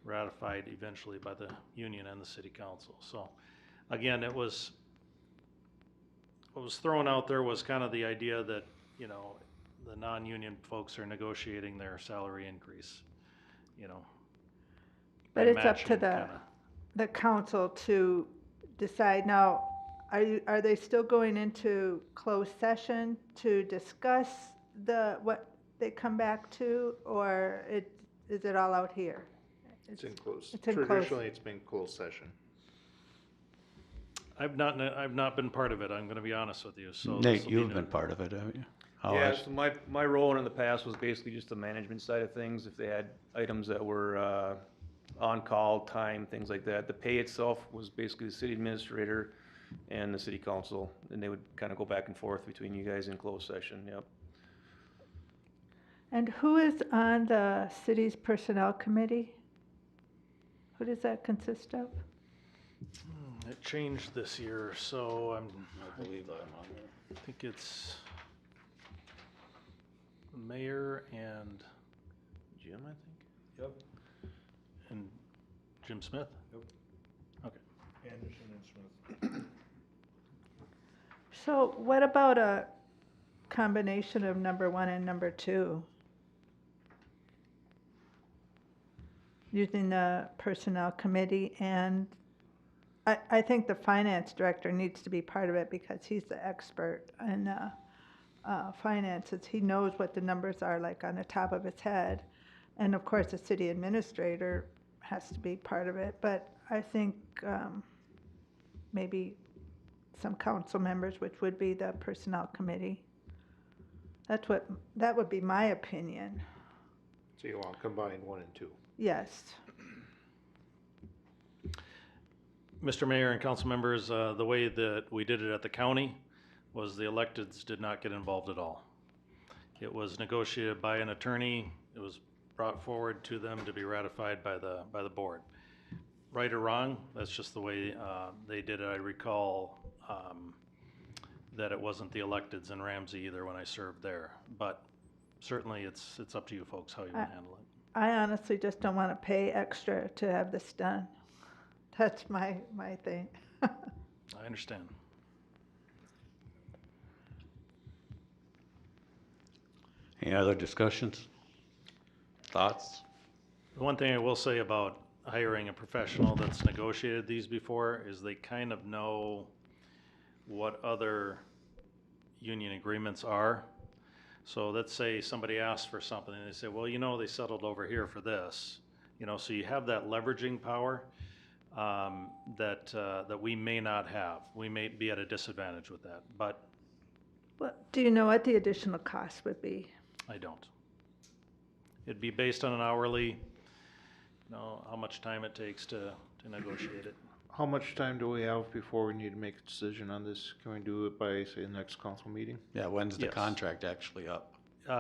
ratified eventually by the union and the city council. So again, what was thrown out there was kind of the idea that, the non-union folks are negotiating their salary increase, But it's up to matching kinda. the council to decide. Now, are they still going into closed session to discuss what they come back to, or is it all out here? It's in closed. It's in closed. Traditionally, it's been closed session. I've not been part of it, I'm gonna be honest with you, so. Nate, this'll be you've new. been part of it, haven't you? How Yeah, has- so my role in the past was basically just the management side of things. If they had items that were on-call time, things like that. The pay itself was basically the city administrator and the city council, and they would kind of go back and forth between you guys in closed session, yep. And who is on the city's personnel committee? Who does that consist of? It changed this year, so I believe I'm on there. I think it's the mayor and Jim, I think? Yep. and Jim Smith? Yep. Okay. Anderson and Smith. So what about a combination of number 1 and number 2? Using the personnel committee, and I think the finance director needs to be part of it because he's the expert in finances. He knows what the numbers are like on the top of his head. And of course, the city administrator has to be part of it, but I think maybe some council members, which would be the personnel committee. That would be my opinion. So you want to combine 1 and 2? Yes. Mr. Mayor and council members, the way that we did it at the county was the electeds did not get involved at all. It was negotiated by an attorney. It was brought forward to them to be ratified by the board. Right or wrong, that's just the way they did it. I recall that it wasn't the electeds in Ramsey either when I served there. But certainly it's up to you folks how you want to handle it. I honestly just don't want to pay extra to have this done. That's my thing. I understand. Any other discussions? Thoughts? The one thing I will say about hiring a professional that's negotiated these before is they kind of know what other union agreements are. So let's say somebody asks for something and they say, well, you know, they settled over here for this. You know, so you have that leveraging power that we may not have. We may be at a disadvantage with that, but Well, do you know what the additional cost would be? I don't. It'd be based on an hourly, you know, how much time it takes to negotiate it. How much time do we have before we need to make a decision on this? Can we do it by, say, the next council meeting? Yeah, when's the Yes. contract actually up?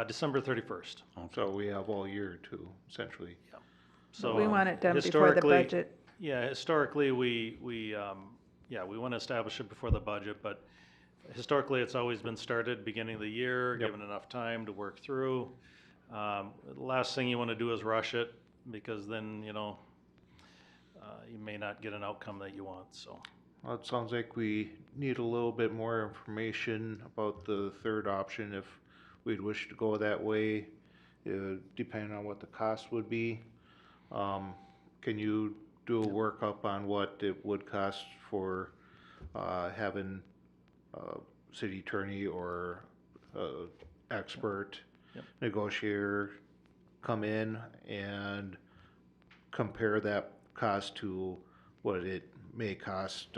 December 31st. So we have all year to essentially. So We want it done before the historically- budget. Yeah, historically, we want to establish it before the budget, but historically, it's always been started beginning of the year, Yep. given enough time to work through. The last thing you want to do is rush it, because then, you know, you may not get an outcome that you want, so. Well, it sounds like we need a little bit more information about the third option if we'd wish to go that way, depending on what the cost would be. Can you do a workup on what it would cost for having a city attorney or expert Yep. negotiator come in and compare that cost to what it may cost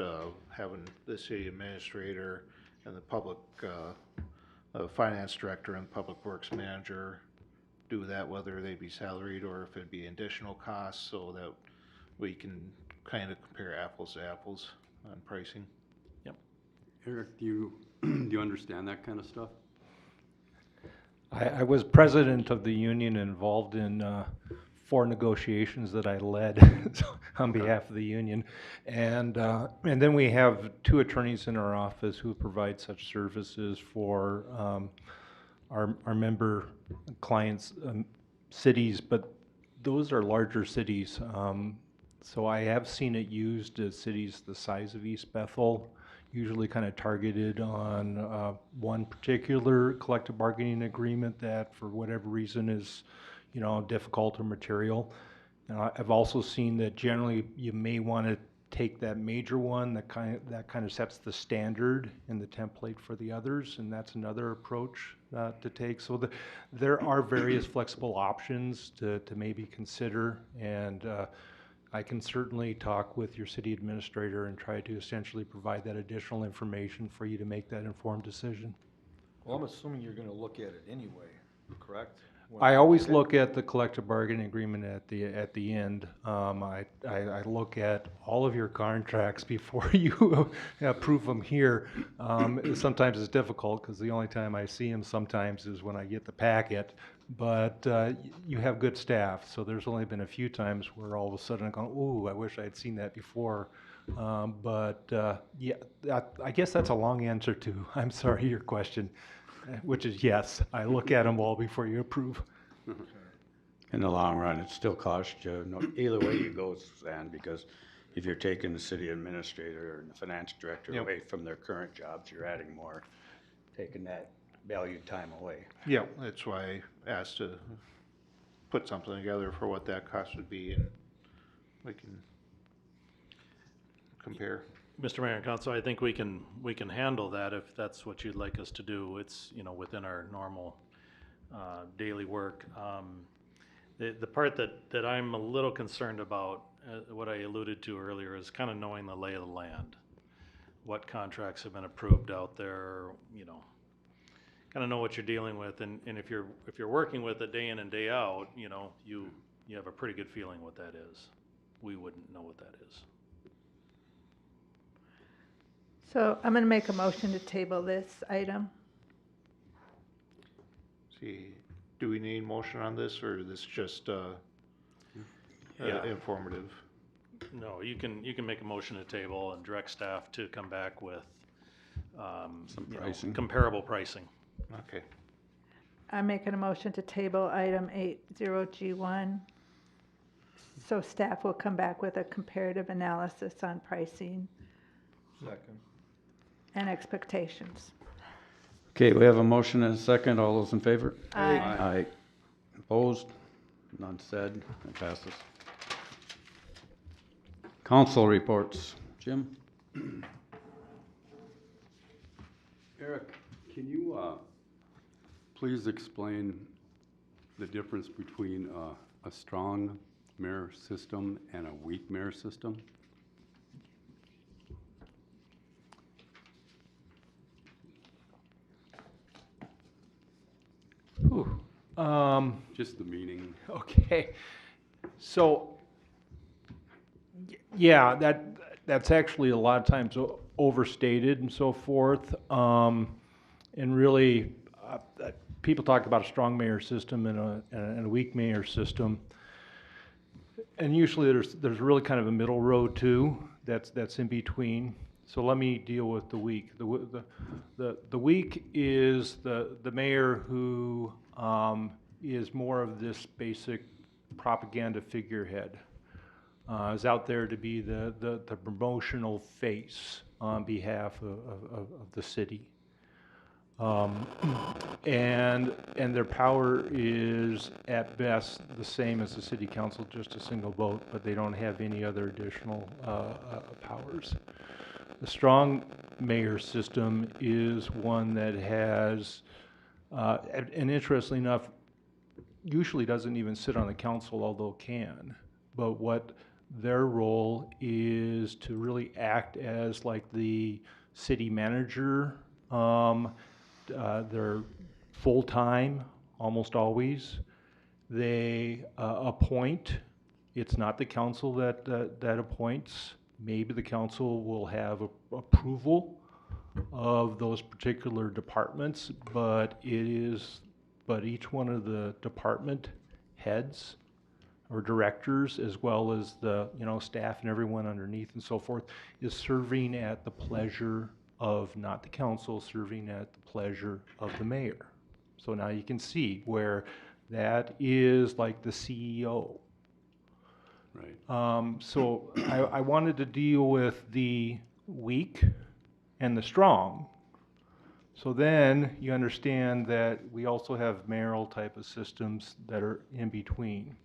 having the city administrator and the public finance director and public works manager do that, whether they be salaried or if it'd be additional costs, so that we can kind of compare apples to apples on pricing. Eric, do you understand that kind of stuff? I was president of the union, involved in 4 negotiations that I led on behalf of the union. And then we have 2 attorneys in our office who provide such services for our member clients, cities, but those are larger cities. So I have seen it used at cities the size of East Bethel, usually kind of targeted on one particular collective bargaining agreement that for whatever reason is, you know, difficult or material. And I've also seen that generally you may want to take that major one that kind of sets the standard and the template for the others, and that's another approach to take. So there are various flexible options to maybe consider, and I can certainly talk with your city administrator and try to essentially provide that additional information for you to make that informed decision. Well, I'm assuming you're gonna look at it anyway, correct? I always look at the collective bargaining agreement at the end. I look at all of your contracts before you approve them here. Sometimes it's difficult because the only time I see them sometimes is when I get the packet. But you have good staff, so there's only been a few times where all of a sudden I go, ooh, I wish I had seen that before. Yeah, I guess that's a long answer to, I'm sorry, your question, which is yes, I look at them all before you approve. In the long run, it still costs you, either way you go, Stan, because if you're taking the city administrator and the finance director Yep. away from their current jobs, you're adding more, taking that valued time away. Yeah, that's why I asked to put something together for what that cost would be, and we can compare. Mr. Mayor and Council, I think we can handle that if that's what you'd like us to do. It's, within our normal, daily work. The part that I'm a little concerned about, what I alluded to earlier, is kind of knowing the lay of the land. What contracts have been approved out there, kind of know what you're dealing with, and if you're working with it day in and day out, you have a pretty good feeling what that is. We wouldn't know what that is. So I'm going to make a motion to table this item. See, do we need motion on this, or is this just informative? No, you can make a motion to table and direct staff to come back with Some pricing. comparable pricing. Okay. I'm making a motion to table item 80G1. So staff will come back with a comparative analysis on pricing Second. and expectations. Okay, we have a motion and a second. All those in favor? Aye. Aye. Opposed? None said. It passes. Council reports. Jim? Eric, can you please explain the difference between a strong mayor system and a weak mayor system? Whew. Just the meaning. Okay, so, yeah, that's actually a lot of times overstated and so forth. And really, people talk about a strong mayor system and a weak mayor system. And usually there's really kind of a middle road too, that's in between. So let me deal with the weak. The weak is the mayor who is more of this basic propaganda figurehead. Is out there to be the promotional face on behalf of the city. And their power is at best the same as the city council, just a single vote, but they don't have any other additional powers. The strong mayor system is one that has, and interestingly enough, usually doesn't even sit on the council, although can. But what their role is to really act as like the city manager. They're full-time, almost always. They appoint. It's not the council that appoints. Maybe the council will have approval of those particular departments, but each one of the department heads or directors, as well as the staff and everyone underneath and so forth, is serving at the pleasure of not the council, serving at the pleasure of the mayor. So now you can see where that is like the CEO. Right. So I wanted to deal with the weak and the strong. So then you understand that we also have mayoral type of systems that are in between.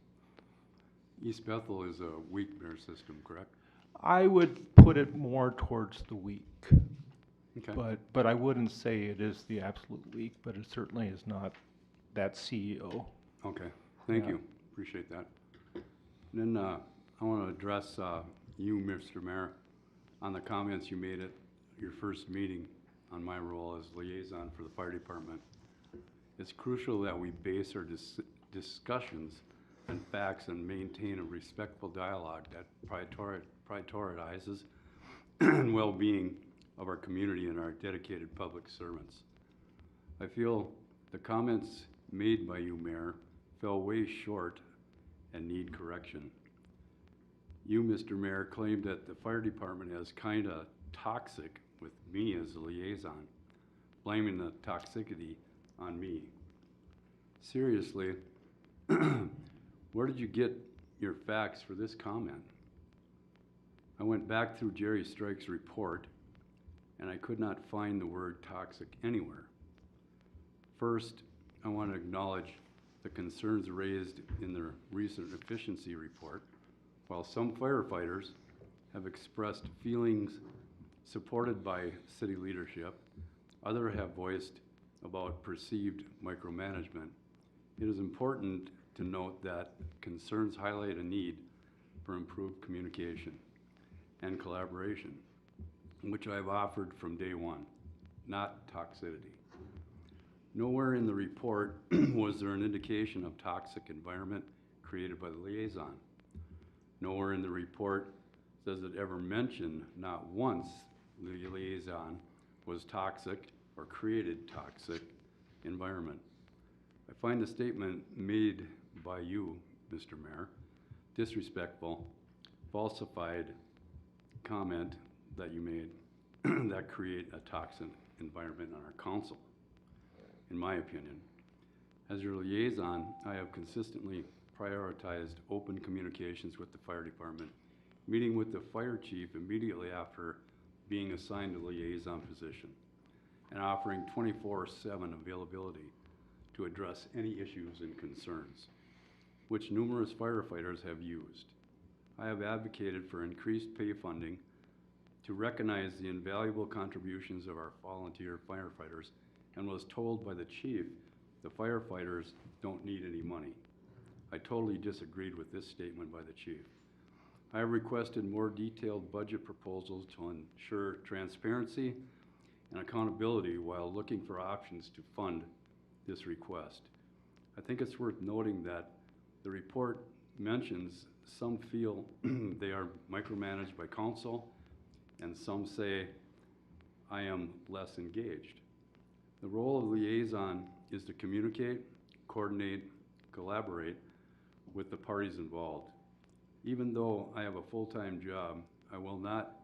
East Bethel is a weak mayor system, correct? I would put it more towards the weak. Okay. But I wouldn't say it is the absolute weak, but it certainly is not that CEO. Okay, thank Yeah. you, appreciate that. Then I want to address you, Mr. Mayor, on the comments you made at your first meeting on my role as liaison for the fire department. It's crucial that we base our discussions and facts and maintain a respectful dialogue that prioritizes well-being of our community and our dedicated public servants. I feel the comments made by you, Mayor, fell way short and need correction. You, Mr. Mayor, claimed that the fire department is kinda toxic with me as a liaison, blaming the toxicity on me. Seriously, where did you get your facts for this comment? I went back through Jerry Strike's report and I could not find the word toxic anywhere. First, I want to acknowledge the concerns raised in the recent efficiency report. While some firefighters have expressed feelings supported by city leadership, others have voiced about perceived micromanagement. It is important to note that concerns highlight a need for improved communication and collaboration, which I've offered from day one, not toxicity. Nowhere in the report was there an indication of toxic environment created by the liaison. Nowhere in the report does it ever mention, not once, the liaison was toxic or created toxic environment. I find the statement made by you, Mr. Mayor, disrespectful, falsified comment that you made that create a toxic environment on our council, in my opinion. As your liaison, I have consistently prioritized open communications with the fire department, meeting with the fire chief immediately after being assigned a liaison position, and offering 24/7 availability to address any issues and concerns, which numerous firefighters have used. I have advocated for increased pay funding to recognize the invaluable contributions of our volunteer firefighters and was told by the chief the firefighters don't need any money. I totally disagreed with this statement by the chief. I have requested more detailed budget proposals to ensure transparency and accountability while looking for options to fund this request. I think it's worth noting that the report mentions some feel they are micromanaged by council, and some say I am less engaged. The role of liaison is to communicate, coordinate, collaborate with the parties involved. Even though I have a full-time job, I will not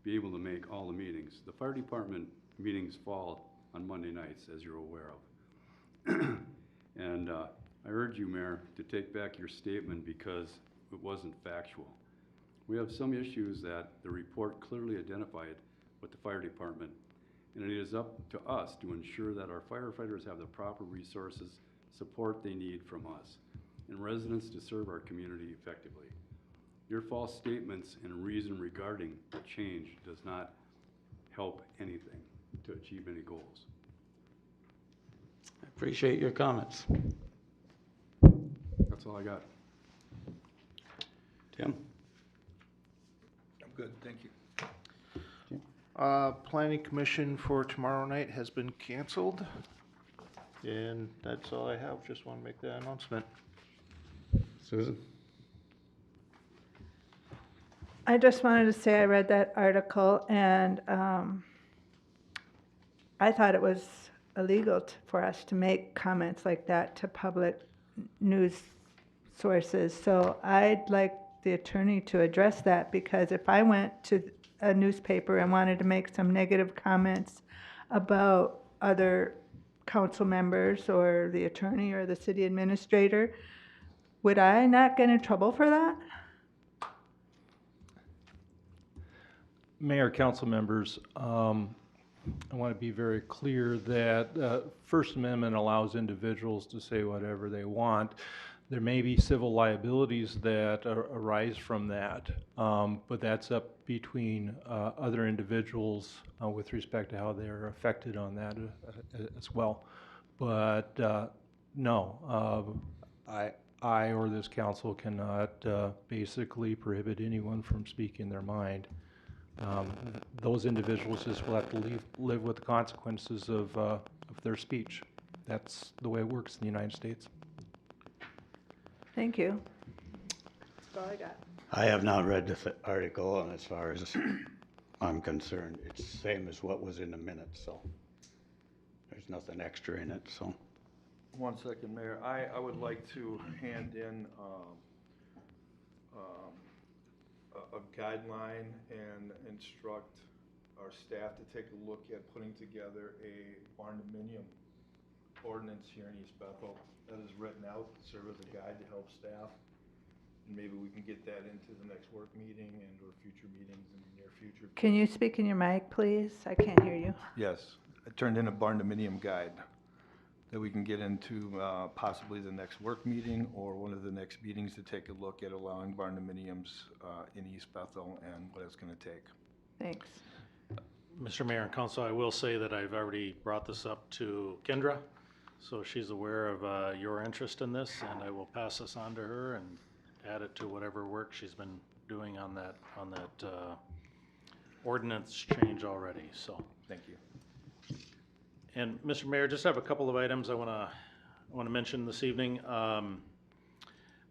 be able to make all the meetings. The fire department meetings fall on Monday nights, as you're aware of. And I urge you, Mayor, to take back your statement because it wasn't factual. We have some issues that the report clearly identified with the fire department, and it is up to us to ensure that our firefighters have the proper resources, support they need from us, and residents to serve our community effectively. Your false statements and reason regarding the change does not help anything to achieve any goals. I appreciate your comments. That's all I got. Tim? I'm good, thank you. Planning commission for tomorrow night has been canceled. And that's all I have. Just want to make that announcement. Susan? I just wanted to say I read that article and I thought it was illegal for us to make comments like that to public news sources. So I'd like the attorney to address that, because if I went to a newspaper and wanted to make some negative comments about other council members or the attorney or the city administrator, would I not get in trouble for that? Mayor, council members, I want to be very clear that First Amendment allows individuals to say whatever they want. There may be civil liabilities that arise from that, but that's up between other individuals with respect to how they're affected on that as well. But no, I or this council cannot basically prohibit anyone from speaking their mind. Those individuals just will have to live with the consequences of their speech. That's the way it works in the United States. Thank you. That's all I got. I have not read the article, and as far as I'm concerned, it's the same as what was in the minutes, so there's nothing extra in it, so. 1 second, Mayor. I would like to hand in a guideline and instruct our staff to take a look at putting together a barndominium ordinance here in East Bethel that is written out, serve as a guide to help staff. And maybe we can get that into the next work meeting and or future meetings in the near future. Can you speak in your mic, please? I can't hear you. Yes, I turned in a barndominium guide that we can get into possibly the next work meeting or one of the next meetings to take a look at allowing barndominiums in East Bethel and what it's gonna take. Thanks. Mr. Mayor and Council, I will say that I've already brought this up to Kendra, so she's aware of your interest in this, and I will pass this on to her and add it to whatever work she's been doing on that ordinance change already, so. Thank you. And Mr. Mayor, just have a couple of items I want to mention this evening.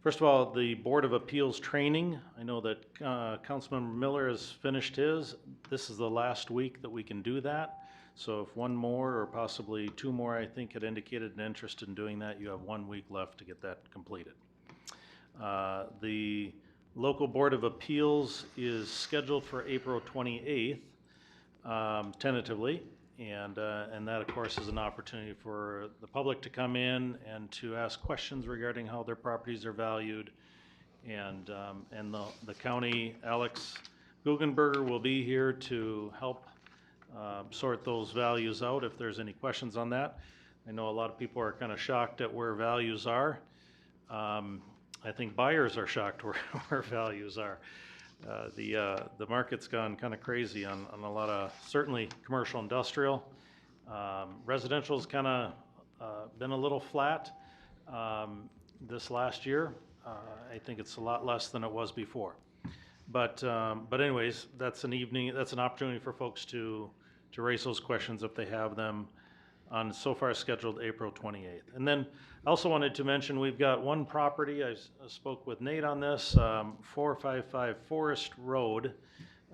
First of all, the Board of Appeals training. I know that Councilmember Miller has finished his. This is the last week that we can do that. So if one more or possibly two more, I think, had indicated an interest in doing that, you have 1 week left to get that completed. The local Board of Appeals is scheduled for April 28th, tentatively. And that, of course, is an opportunity for the public to come in and to ask questions regarding how their properties are valued. And the county, Alex Guggenberger, will be here to help sort those values out if there's any questions on that. I know a lot of people are kind of shocked at where values are. I think buyers are shocked where values are. The market's gone kind of crazy on a lot of, certainly commercial industrial. Residential's kind of been a little flat this last year. I think it's a lot less than it was before. But anyways, that's an opportunity for folks to raise those questions if they have them on so far scheduled April 28th. And then I also wanted to mention we've got one property, I spoke with Nate on this, 455 Forest Road.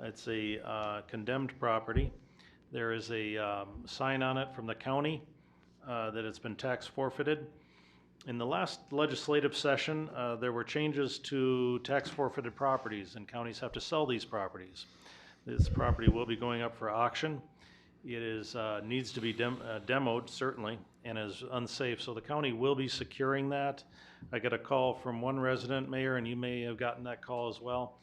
It's a condemned property. There is a sign on it from the county that it's been tax forfeited. In the last legislative session, there were changes to tax forfeited properties, and counties have to sell these properties. This property will be going up for auction. It is needs to be demoed, certainly, and is unsafe, so the county will be securing that. I got a call from one resident, Mayor, and you may have gotten that call as well,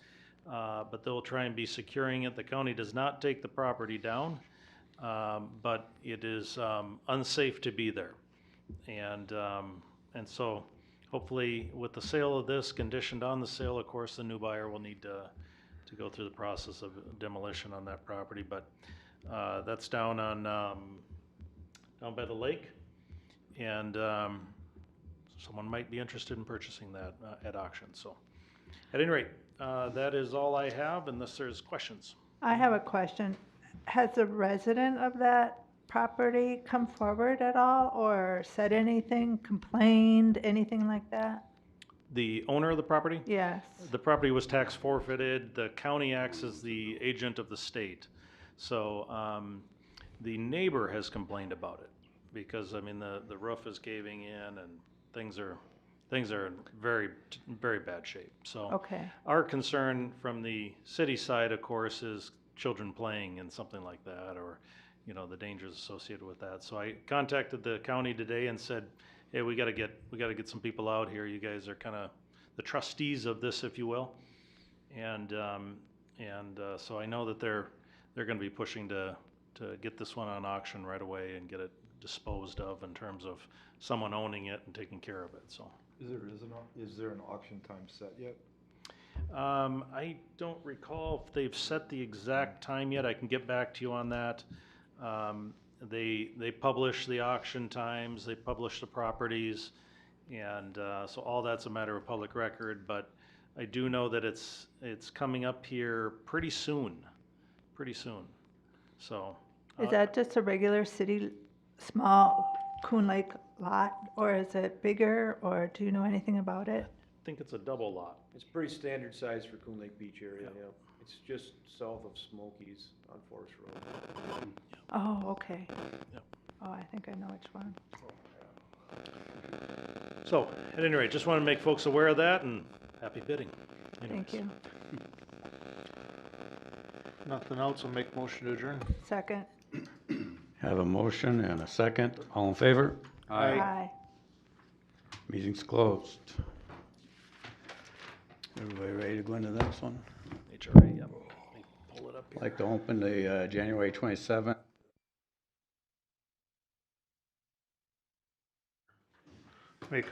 but they'll try and be securing it. The county does not take the property down, but it is unsafe to be there. And so hopefully with the sale of this, conditioned on the sale, of course, the new buyer will need to go through the process of demolition on that property, but that's down on down by the lake, and someone might be interested in purchasing that at auction. So at any rate, that is all I have unless there's questions. I have a question. Has a resident of that property come forward at all or said anything, complained, anything like that? The owner of the property? Yes. The property was tax forfeited. The county acts as the agent of the state. So the neighbor has complained about it because, I mean, the roof is caving in and things are in very, very bad shape. So Okay. our concern from the city side, of course, is children playing in something like that, or, you know, the dangers associated with that. So I contacted the county today and said, hey, we gotta get some people out here. You guys are kind of the trustees of this, if you will. And so I know that they're gonna be pushing to get this one on auction right away and get it disposed of in terms of someone owning it and taking care of it, so. Is there an auction time set yet? I don't recall if they've set the exact time yet. I can get back to you on that. They publish the auction times, they publish the properties, and so all that's a matter of public record, but I do know that it's coming up here pretty soon, so. Is that just a regular city, small Coon Lake lot, or is it bigger, or do you know anything about it? think it's a double lot. It's pretty standard size for Coon Lake Beach area, yeah. It's just south of Smokies on Forest Road. Oh, okay. Yep. Oh, I think I know which one. So, at any rate, just want to make folks aware of that and happy bidding. Thank you. Nothing else, I'll make motion to adjourn. Second? Have a motion and a second. All in favor? Aye. Meeting's closed. Everybody ready to go into the next one? HRA, yep. Let me pull it up I'd here. like to open the January 27th